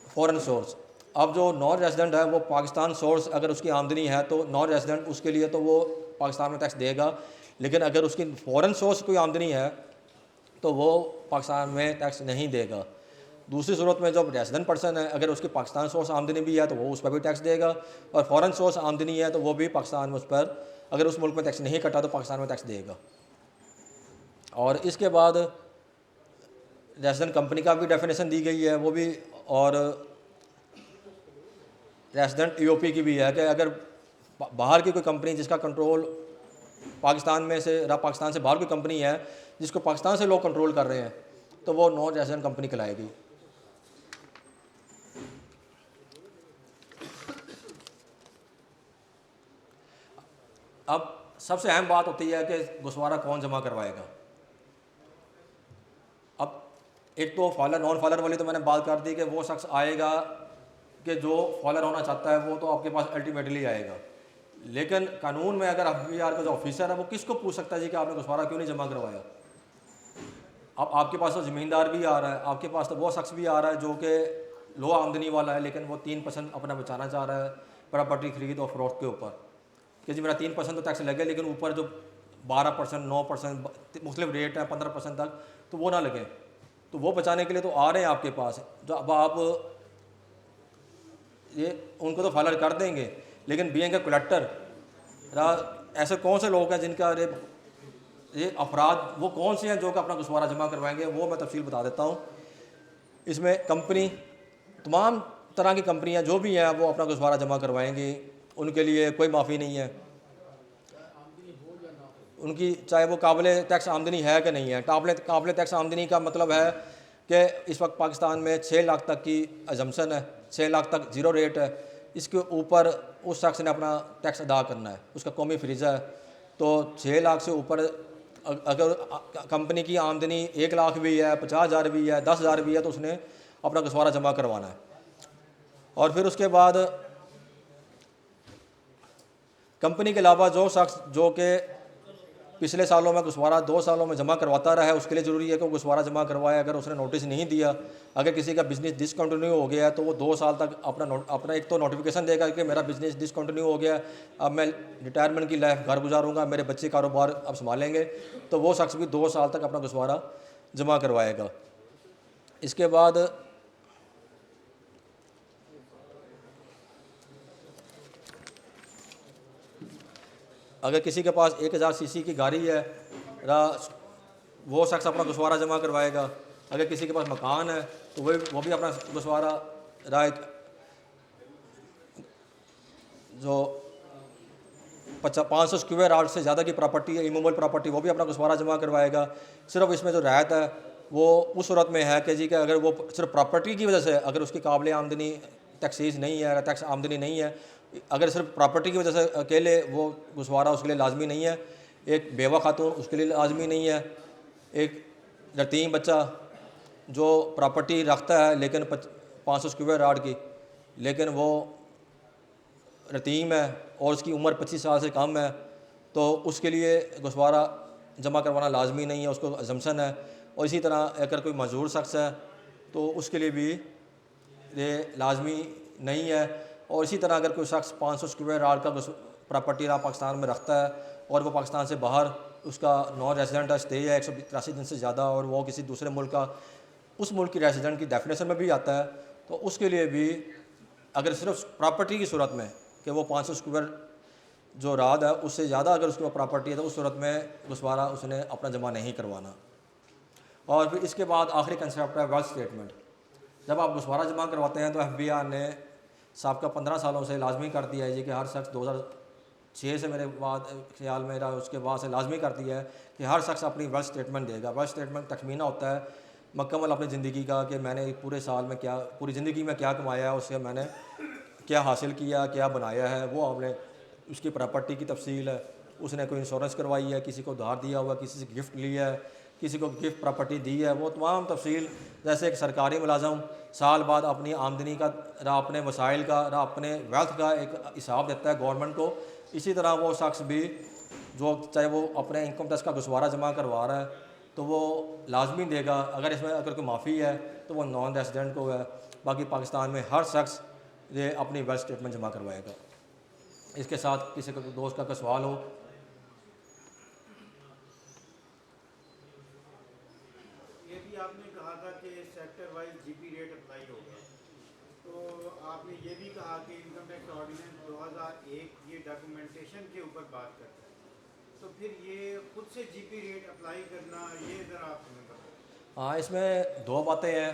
फ़ॉरेन सोर्स। अब जो नॉन रेजिडेंट है वो पाकिस्तान सोर्स अगर उसकी आमदनी है तो नॉन रेजिडेंट उसके लिए तो वो पाकिस्तान में टैक्स देगा, लेकिन अगर उसकी फ़ॉरेन सोर्स कोई आमदनी है तो वो पाकिस्तान में टैक्स नहीं देगा। दूसरी सूरत में जब रेजिडेंट पर्सन है अगर उसकी पाकिस्तान सोर्स आमदनी भी है तो वो उस पर भी टैक्स देगा, और फ़ॉरेन सोर्स आमदनी है तो वो भी पाकिस्तान में उस पर, अगर उस मुल्क में टैक्स नहीं कटा तो पाकिस्तान में टैक्स देगा। और इसके बाद रेजिडेंट कंपनी का भी डेफिनेशन दी गई है वो भी, और रेजिडेंट ईओपी की भी है कि अगर बाहर की कोई कंपनी जिसका कंट्रोल पाकिस्तान में से पाकिस्तान से बाहर कोई कंपनी है जिसको पाकिस्तान से लोग कंट्रोल कर रहे हैं तो वो नॉन रेजिडेंट कंपनी कहलाएगी। अब सबसे अहम बात होती है कि गुस्वारा कौन जमा करवाएगा। अब एक तो फॉलर नॉन फॉलर वाली तो मैंने बात कर दी कि वो शख्स आएगा कि जो फॉलर होना चाहता है वो तो आपके पास अल्टीमेटली आएगा, लेकिन कानून में अगर एफबीआर का जो ऑफिसर है वो किसको पूछ सकता है जी कि आपने गुस्वारा क्यों नहीं जमा करवाया। अब आपके पास तो ज़मींदार भी आ रहा है, आपके पास तो वो शख्स भी आ रहा है जो कि लो आमदनी वाला है लेकिन वो 3% अपना बचाना चाह रहा है प्रॉपर्टी खरीद और फरोख्त के ऊपर, कि जी मेरा 3% तो टैक्स लगे लेकिन ऊपर जो 12%, 9% मुख्तलिफ रेट है 15% तक तो वो ना लगे, तो वो बचाने के लिए तो आ रहे हैं आपके पास। जो अब आप ये उनको तो फाइल कर देंगे, लेकिन बीइंग ए कलेक्टर ऐसे कौन से लोग हैं जिनका ये अफराद वो कौन से हैं जो कि अपना गुस्वारा जमा करवाएंगे, वो मैं तफसील बता देता हूँ। इसमें कंपनी, तमाम तरह की कंपनियाँ जो भी हैं वो अपना गुस्वारा जमा करवाएंगी, उनके लिए कोई माफ़ी नहीं है, उनकी चाहे वो काबिल टैक्स आमदनी है कि नहीं है। काबिल टैक्स आमदनी का मतलब है कि इस वक्त पाकिस्तान में 6 लाख तक की अजम्पशन है, 6 लाख तक ज़ीरो रेट है, इसके ऊपर उस शख्स ने अपना टैक्स अदा करना है, उसका कौमी फ्रीज़ा है। तो 6 लाख से ऊपर अगर कंपनी की आमदनी 1 लाख भी है, 50,000 भी है, 10,000 भी है तो उसने अपना गुस्वारा जमा करवाना है। और फिर उसके बाद कंपनी के अलावा जो शख्स जो कि पिछले सालों में गुस्वारा 2 सालों में जमा करवाता रहा है उसके लिए ज़रूरी है कि वो गुस्वारा जमा करवाए। अगर उसने नोटिस नहीं दिया, अगर किसी का बिज़नेस डिसकंटिन्यू हो गया है तो वो 2 साल तक अपना एक तो नोटिफिकेशन देगा कि मेरा बिज़नेस डिसकंटिन्यू हो गया, अब मैं रिटायरमेंट की लाइफ घर गुजारूंगा, मेरे बच्चे कारोबार अब संभालेंगे, तो वो शख्स भी 2 साल तक अपना गुस्वारा जमा करवाएगा। इसके बाद अगर किसी के पास 1000 सीसी की गाड़ी है वो शख्स अपना गुस्वारा जमा करवाएगा। अगर किसी के पास मकान है तो वो भी अपना गुस्वारा जो 500 स्क्वायर यार्ड से ज़्यादा की प्रॉपर्टी है, इमूवल प्रॉपर्टी, वो भी अपना गुस्वारा जमा करवाएगा। सिर्फ इसमें जो रायत है वो उस सूरत में है कि जी कि अगर वो सिर्फ प्रॉपर्टी की वजह से अगर उसकी काबिल आमदनी टैक्सीज नहीं है, टैक्स आमदनी नहीं है, अगर सिर्फ प्रॉपर्टी की वजह से अकेले वो गुस्वारा उसके लिए लाजमी नहीं है। एक बेवा खातून उसके लिए लाजमी नहीं है। एक यतीम बच्चा जो प्रॉपर्टी रखता है लेकिन 500 स्क्वायर यार्ड की, लेकिन वो यतीम है और उसकी उम्र 25 साल से कम है, तो उसके लिए गुस्वारा जमा करवाना लाजमी नहीं है, उसको अजम्पशन है। और इसी तरह अगर कोई मजदूर शख्स है तो उसके लिए भी ये लाजमी नहीं है। और इसी तरह अगर कोई शख्स 500 स्क्वायर यार्ड का प्रॉपर्टी पाकिस्तान में रखता है और वो पाकिस्तान से बाहर उसका नॉन रेजिडेंट स्टे है 183 दिन से ज़्यादा और वो किसी दूसरे मुल्क का उस मुल्क की रेजिडेंट की डेफिनेशन में भी आता है, तो उसके लिए भी अगर सिर्फ प्रॉपर्टी की सूरत में कि वो 500 स्क्वायर जो यार्ड है उससे ज़्यादा अगर उसके पास प्रॉपर्टी है तो उस सूरत में गुस्वारा उसने अपना जमा नहीं करवाना। और फिर इसके बाद आखिरी कंसेप्ट है वेल्थ स्टेटमेंट। जब आप गुस्वारा जमा करवाते हैं तो एफबीआर ने साबका 15 सालों से लाजमी कर दिया है कि हर शख्स 2006 से मेरे बाद ख्याल मेरा उसके बाद से लाजमी कर दिया है कि हर शख्स अपनी वेल्थ स्टेटमेंट देगा। वेल्थ स्टेटमेंट तखमीना होता है मुकम्मल अपनी ज़िंदगी का कि मैंने पूरे साल में क्या, पूरी ज़िंदगी में क्या कमाया है, उससे मैंने क्या हासिल किया, क्या बनाया है, वो आपने उसकी प्रॉपर्टी की तफसील है, उसने कोई इंश्योरेंस करवाई है, किसी को उधार दिया हुआ, किसी से गिफ्ट लिया है, किसी को गिफ्ट प्रॉपर्टी दी है, वो तमाम तफसील। जैसे एक सरकारी मुलाजम साल बाद अपनी आमदनी का अपने वसाइल का अपने वेल्थ का एक हिसाब देता है गवर्नमेंट को, इसी तरह वो शख्स भी जो चाहे वो अपने इनकम टैक्स का गुस्वारा जमा करवा रहा है तो वो लाजमी देगा। अगर इसमें अगर कोई माफ़ी है तो वो नॉन रेजिडेंट को है। बाकी पाकिस्तान में हर शख्स ये अपनी वेल्थ स्टेटमेंट जमा करवाएगा। इसके साथ किसी का दोस्त का कोई सवाल हो। ये भी आपने कहा था कि sector wise GP rate apply होगा, तो आपने ये भी कहा कि इनकम टैक्स ऑर्डिनेंस 2001 ये डॉक्यूमेंटेशन के ऊपर बात करता है, तो फिर ये खुद से जीपी रेट अप्लाई करना, ये ज़रा आप हमें बताएं। हाँ, इसमें दो बातें हैं।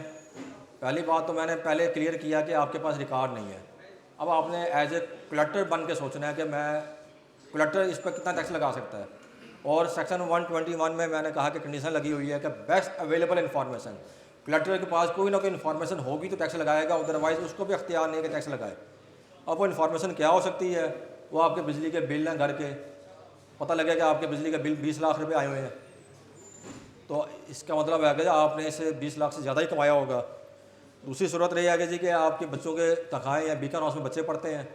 पहली बात तो मैंने पहले क्लियर किया कि आपके पास रिकॉर्ड नहीं है। अब आपने एज ए कलेक्टर बन के सोचना है कि मैं कलेक्टर इस पर कितना टैक्स लगा सकता है। और सेक्शन 121 में मैंने कहा कि कंडीशन लगी हुई है कि बेस्ट अवेलेबल इन्फॉर्मेशन, कलेक्टर के पास कोई ना कोई इन्फॉर्मेशन होगी तो टैक्स लगाएगा, अदरवाइज़ उसको भी अख्तियार नहीं है कि टैक्स लगाए। अब वो इन्फॉर्मेशन क्या हो सकती है? वो आपके बिजली के बिल हैं, घर के पता लगेगा कि आपके बिजली का बिल 20 लाख रुपए आए हुए हैं, तो इसका मतलब है कि आपने इसे 20 लाख से ज़्यादा ही कमाया होगा। दूसरी सूरत रही है कि जी कि आपके बच्चों के तनख्वाहें या बीकन हाउस में बच्चे पढ़ते हैं,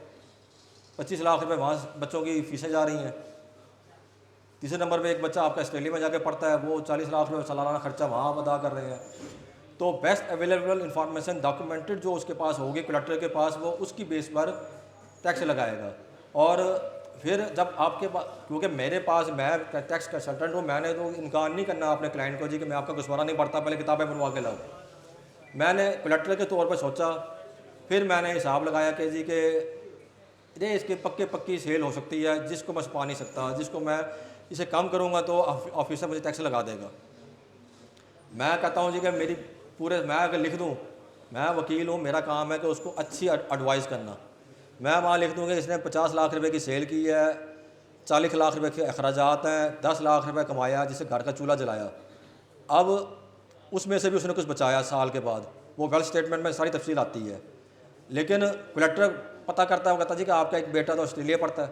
25 लाख रुपए वहाँ बच्चों की फ़ीसें जा रही हैं। तीसरे नंबर पे एक बच्चा आपका ऑस्ट्रेलिया में जाके पढ़ता है, वो 40 लाख रुपये सालाना खर्चा वहाँ आप अदा कर रहे हैं। तो बेस्ट अवेलेबल इंफॉर्मेशन डॉक्यूमेंटेड जो उसके पास होगी कलेक्टर के पास, वो उसकी बेस पर टैक्स लगाएगा। और फिर जब आपके पास, क्योंकि मेरे पास मैं टैक्स कंसल्टेंट हूँ, मैंने तो इनकार नहीं करना अपने क्लाइंट को जी कि मैं आपका गुस्वारा नहीं पढ़ता, पहले किताबें बनवा के लाओ। मैंने कलेक्टर के तौर पर सोचा, फिर मैंने हिसाब लगाया कि जी कि ये इसके पक्की सेल हो सकती है, जिसको मैं छुपा नहीं सकता, जिसको मैं इसे कम करूँगा तो ऑफिसर मुझे टैक्स लगा देगा। मैं कहता हूँ जी कि मेरी पूरे, मैं अगर लिख दूँ, मैं वकील हूँ, मेरा काम है कि उसको अच्छी एडवाइस करना। मैं वहाँ लिख दूँ कि इसने 50 लाख रुपए की सेल की है, 40 लाख रुपए के अखराजात हैं, 10 लाख रुपए कमाया जिससे घर का चूल्हा जलाया, अब उसमें से भी उसने कुछ बचाया साल के बाद, वो वेल्थ स्टेटमेंट में सारी तफसील आती है। लेकिन कलेक्टर पता करता है, वो कहता जी कि आपका एक बेटा तो ऑस्ट्रेलिया पढ़ता है,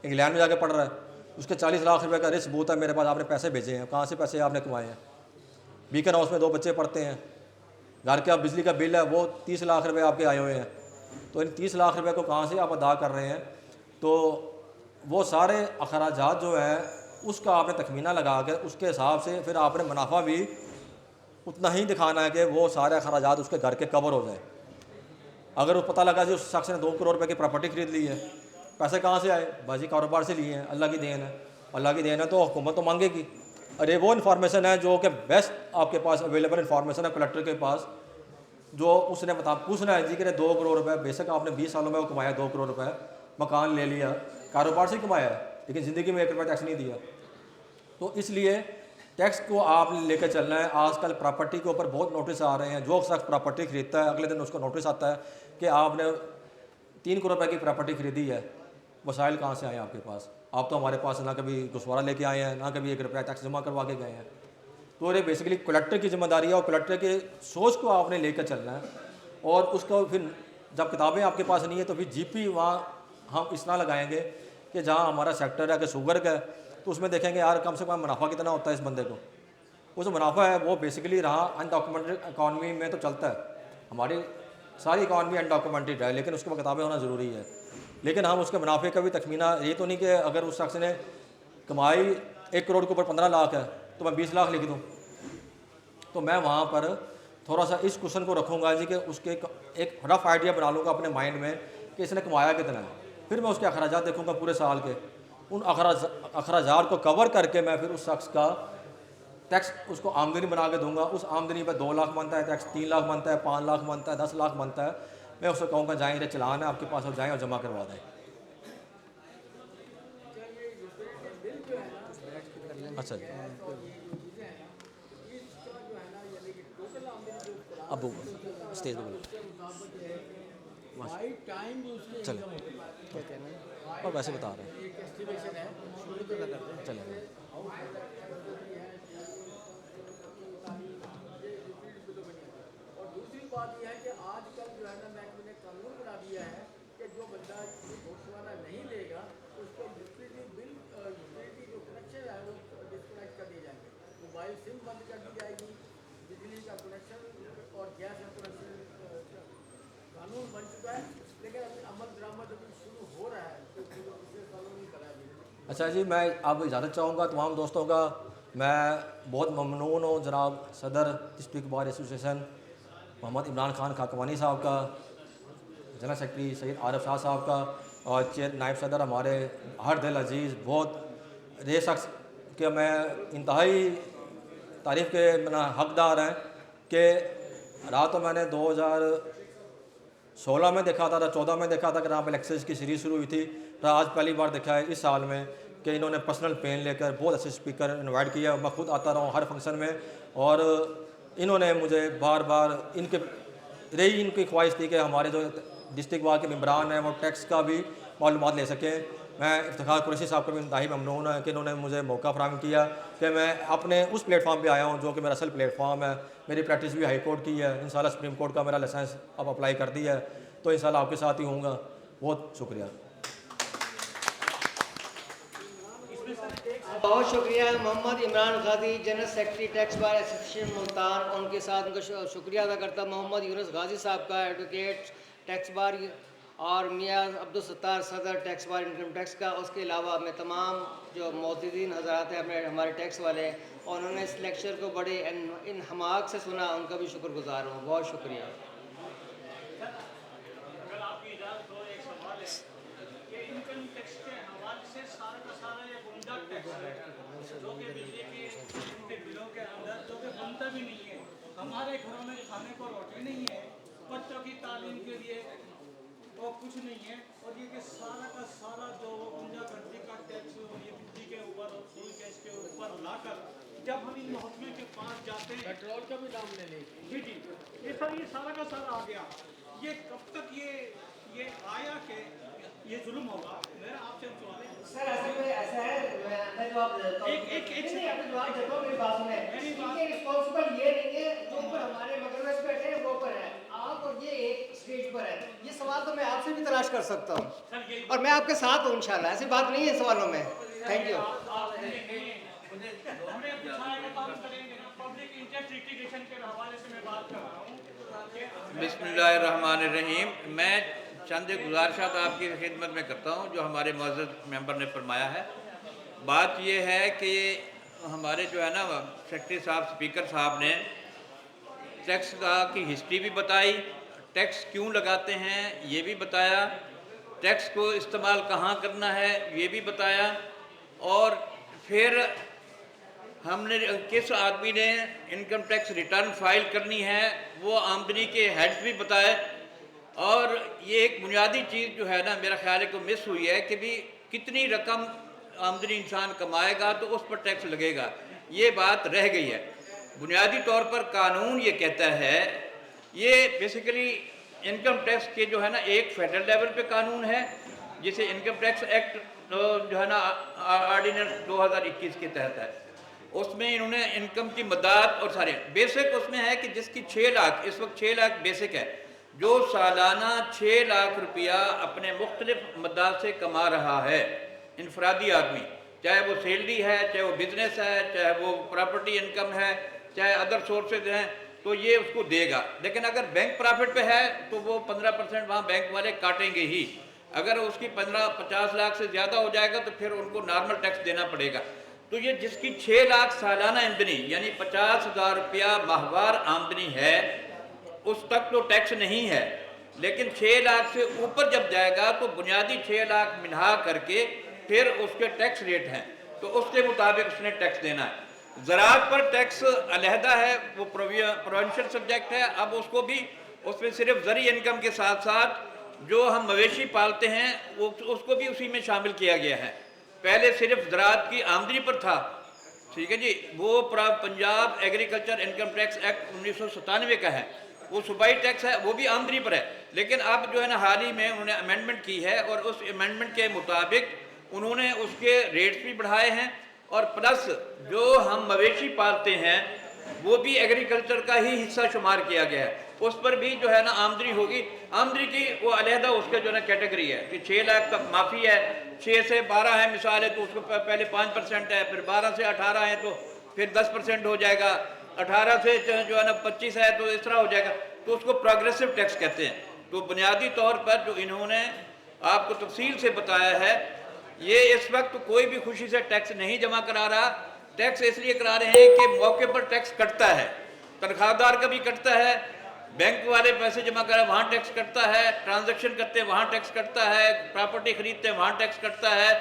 इंग्लैंड में जाके पढ़ रहा है, उसके 40 लाख रुपए का रिस्क सबूत है मेरे पास, आपने पैसे भेजे हैं, कहाँ से पैसे आपने कमाए हैं? बीकन हाउस में 2 बच्चे पढ़ते हैं, घर का बिजली का बिल है वो 30 लाख रुपए आपके आए हुए हैं, तो इन 30 लाख रुपए को कहाँ से आप अदा कर रहे हैं? तो वो सारे अखराजात जो है उसका आपने तखमीना लगा के उसके हिसाब से फिर आपने मुनाफा भी उतना ही दिखाना है कि वो सारे अखराजात उसके घर के कवर हो जाए। अगर वो पता लगा जी उस शख्स ने 2 करोड़ रुपए की प्रॉपर्टी खरीद ली है, पैसे कहाँ से आए? बाजी कारोबार से लिए हैं, अल्लाह की देन है, अल्लाह की देन है तो हुकूमत तो मांगेगी। अरे वो इन्फॉर्मेशन है जो कि बेस्ट आपके पास अवेलेबल इन्फॉर्मेशन है कलेक्टर के पास, जो उसने बता पूछना है जी कि 2 करोड़ रुपए, बेशक आपने 20 सालों में वो कमाया 2 करोड़ रुपए, मकान ले लिया, कारोबार से कमाया है, लेकिन ज़िंदगी में 1 रुपया टैक्स नहीं दिया। तो इसलिए टैक्स को आप लेकर चलना है। आजकल प्रॉपर्टी के ऊपर बहुत नोटिस आ रहे हैं, जो शख्स प्रॉपर्टी खरीदता है अगले दिन उसको नोटिस आता है कि आपने 3 करोड़ रुपए की प्रॉपर्टी खरीदी है, वसाइल कहाँ से आए आपके पास? आप तो हमारे पास ना कभी गुस्वारा लेके आए हैं, ना कभी 1 रुपया टैक्स जमा करवा के गए हैं। तो ये बेसिकली कलेक्टर की जिम्मेदारी है और कलेक्टर के सोच को आपने लेकर चलना है। और उसको फिर जब किताबें आपके पास नहीं है तो फिर जीपी वहाँ हम इस तरह लगाएंगे कि जहाँ हमारा सेक्टर है कि शुगर का है, तो उसमें देखेंगे यार कम से कम मुनाफा कितना होता है इस बंदे को। वो जो मुनाफा है वो बेसिकली रहा अनडॉक्यूमेंटेड इकॉनमी में तो चलता है, हमारी सारी इकॉनमी अनडॉक्यूमेंटेड है, लेकिन उसके किताबें होना ज़रूरी है। लेकिन हम उसके मुनाफे का भी तखमीना, ये तो नहीं कि अगर उस शख्स ने कमाई 1 करोड़ के ऊपर 15 लाख है तो मैं 20 लाख लिख दूँ। तो मैं वहाँ पर थोड़ा सा इस क्वेश्चन को रखूँगा जी कि उसके एक रफ़ आइडिया बना लूँगा अपने माइंड में कि इसने कमाया कितना है। फिर मैं उसके अखराजात देखूँगा पूरे साल के, उन अखराजात को कवर करके मैं फिर उस शख्स का टैक्स उसको आमदनी बना के दूंगा। उस आमदनी पर 2 लाख बनता है टैक्स, 3 लाख बनता है, 5 लाख बनता है, 10 लाख बनता है। मैं उससे कहूँगा जाएँ, ये चलान है आपके पास, और जाएँ और जमा करवा दें। अच्छा जी, अब स्टेज पर चले और वैसे बता रहे हैं चलेगा। और दूसरी बात यह है कि आजकल जो है ना महकमे ने कानून बना दिया है कि जो बंदा घोषवारा नहीं लेगा उसको यूटिलिटी बिल, यूटिलिटी जो कनेक्शन है वो डिस्कनेक्ट कर दिए जाएंगे, मोबाइल सिम बंद कर दी जाएगी, बिजली का कनेक्शन और गैस का कनेक्शन। कानून बन चुका है लेकिन अभी अमल दरामद अभी शुरू हो रहा है, तो पिछले सालों में करा दिया। अच्छा जी, मैं अब इजाज़त चाहूँगा तमाम दोस्तों का मैं बहुत ममनून हूँ जनाब सदर district bar association Mohammad Imran Khan Khakwani साहब का, जनरल सेक्रेटरी सैयद आरफ शाह साहब का और नायब सदर हमारे हर दिल अजीज़ बहुत रे शख्स के मैं इंतहाई तारीफ़ के हकदार हैं कि रात तो मैंने 2016 में देखा था, 14 में देखा था कि यहाँ पर लेक्चर्स की सीरीज़ शुरू हुई थी। आज पहली बार देखा है इस साल में कि इन्होंने पर्सनल पेन लेकर बहुत अच्छे स्पीकर इनवाइट किया। मैं खुद आता रहा हूँ हर फंक्शन में और इन्होंने मुझे बार बार इनकी ख्वाहिश थी कि हमारे जो डिस्ट्रिक्ट बार के मेम्बरान हैं वो टैक्स का भी मालूमात ले सकें। मैं इफ्तिखार कुरैशी साहब को भी इंतहाई ममनून है कि इन्होंने मुझे मौका फराहम किया कि मैं अपने उस प्लेटफॉर्म पे आया हूँ जो कि मेरा असल प्लेटफॉर्म है। मेरी प्रैक्टिस भी हाई कोर्ट की है, इंशाल्लाह सुप्रीम कोर्ट का मेरा लाइसेंस अब अप्लाई कर दिया है, तो इंशाल्लाह आपके साथ ही होऊंगा। बहुत शुक्रिया। बहुत शुक्रिया Mohammad Imran Ghazi, general secretary tax bar association Multan. उनके साथ उनका शुक्रिया अदा करता मोहम्मद यूनुस गाजी साहब का, एडवोकेट टैक्स बार, और मियाँ अब्दुल सत्तार सदर टैक्स बार इनकम टैक्स का। उसके अलावा मैं तमाम जो मौजूदीन हजरात हैं हमारे टैक्स वाले, और उन्होंने इस लेक्चर को बड़े इन हमाक से सुना, उनका भी शुक्रगुजार हूँ। बहुत शुक्रिया। हमारे घरों में खाने को रोटी नहीं है, बच्चों की तालीम के लिए वो कुछ नहीं है, और ये कि सारा का सारा जो गुंडागर्दी का टैक्स ये बिजली के ऊपर और फूल गैस के ऊपर लाकर जब हम इन महकमे के पास जाते हैं, पेट्रोल का भी दाम ले लेंगे। जी जी, ये सारा का सारा आ गया। ये कब तक ये आया कि ये जुल्म होगा? मेरा आपसे सवाल है सर, ऐसा है, मैं जवाब देता हूँ। एक जवाब देता हूँ, मेरी बात सुने। इनके रिस्पॉन्सिबल ये नहीं है जो ऊपर हमारे मगरमच्छ बैठे हैं वो ऊपर है, आप और ये एक स्टेज पर है। ये सवाल तो मैं आपसे भी तलाश कर सकता हूँ और मैं आपके साथ हूँ इंशाल्लाह, ऐसी बात नहीं है सवालों में। Thank you. Public interest litigation के हवाले से मैं बात कर रहा हूँ। बिस्मिल्लाहिर्रहमानिर्रहीम। मैं चंद गुजारिशात आपकी खिदमत में करता हूँ जो हमारे मौजूद मेंबर ने फरमाया है। बात ये है कि हमारे जो है ना सेक्रेटरी साहब, स्पीकर साहब ने टैक्स की हिस्ट्री भी बताई, टैक्स क्यों लगाते हैं ये भी बताया, टैक्स को इस्तेमाल कहाँ करना है ये भी बताया, और फिर हमने किस आदमी ने इनकम टैक्स रिटर्न फाइल करनी है वो आमदनी के हेड्स भी बताए। और ये एक बुनियादी चीज़ जो है ना मेरा ख्याल है को मिस हुई है कि भी कितनी रकम आमदनी इंसान कमाएगा तो उस पर टैक्स लगेगा, ये बात रह गई है। बुनियादी तौर पर कानून ये कहता है, ये बेसिकली इनकम टैक्स के जो है ना एक फेडरल लेवल पे कानून है जिसे इनकम टैक्स एक्ट जो है ना ऑर्डिनेंस 2021 के तहत है। उसमें इन्होंने इनकम की मदाद और सारे बेसिक उसमें है कि जिसकी 6 लाख, इस वक्त 6 लाख बेसिक है, जो सालाना 6 लाख रुपया अपने मुख्तलिफ मदाद से कमा रहा है इनफरादी आदमी, चाहे वो सैलरी है, चाहे वो बिजनेस है, चाहे वो प्रॉपर्टी इनकम है, चाहे अदर सोर्सेज हैं, तो ये उसको देगा। लेकिन अगर बैंक प्रॉफिट पे है तो वो 15% वहाँ बैंक वाले काटेंगे ही। अगर उसकी 50 लाख से ज़्यादा हो जाएगा तो फिर उनको नॉर्मल टैक्स देना पड़ेगा। तो ये जिसकी 6 लाख सालाना आमदनी यानी 50,000 रुपया माहवार आमदनी है उस तक तो टैक्स नहीं है, लेकिन 6 लाख से ऊपर जब जाएगा तो बुनियादी 6 लाख मिला करके फिर उसके टैक्स रेट हैं, तो उसके मुताबिक उसने टैक्स देना है। ज़राअत पर टैक्स अलहदा है, वो प्रोविंशियल सब्जेक्ट है। अब उसको भी उसमें सिर्फ ज़री इनकम के साथ साथ जो हम मवेशी पालते हैं वो उसको भी उसी में शामिल किया गया है। पहले सिर्फ ज़राअत की आमदनी पर था, ठीक है जी, वो Punjab agriculture income tax act 1997 का है, वो सूबाई टैक्स है, वो भी आमदनी पर है। लेकिन अब जो है ना हाल ही में उन्होंने अमेंडमेंट की है और उस अमेंडमेंट के मुताबिक उन्होंने उसके रेट्स भी बढ़ाए हैं, और प्लस जो हम मवेशी पालते हैं वो भी एग्रीकल्चर का ही हिस्सा शुमार किया गया है, उस पर भी जो है ना आमदनी होगी। आमदनी की वो अलहदा उसका जो है ना कैटेगरी है कि 6 लाख तक माफ़ी है, 6 से 12 है मिसाल है तो उसको पहले 5% है, फिर 12 से 18 है तो फिर 10% हो जाएगा, 18 से जो है ना 25 है तो इस तरह हो जाएगा, तो उसको प्रोग्रेसिव टैक्स कहते हैं। तो बुनियादी तौर पर जो इन्होंने आपको तफसील से बताया है, ये इस वक्त कोई भी खुशी से टैक्स नहीं जमा करा रहा, टैक्स इसलिए करा रहे हैं कि मौके पर टैक्स कटता है, तनख्वाहदार का भी कटता है, बैंक वाले पैसे जमा करें वहाँ टैक्स कटता है, ट्रांजैक्शन करते हैं वहाँ टैक्स कटता है, प्रॉपर्टी खरीदते हैं वहाँ टैक्स कटता है,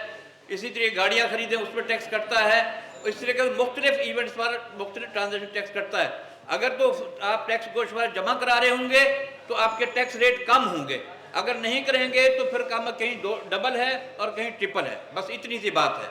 इसी तरह गाड़ियाँ खरीदें उस पर टैक्स कटता है, इस तरह के मुख्तलिफ इवेंट्स पर मुख्तलिफ ट्रांजेक्शन टैक्स कटता है। अगर तो आप टैक्स गोशवारा जमा करा रहे होंगे तो आपके टैक्स रेट कम होंगे, अगर नहीं करेंगे तो फिर काम कहीं डबल है और कहीं ट्रिपल है, बस इतनी सी बात है।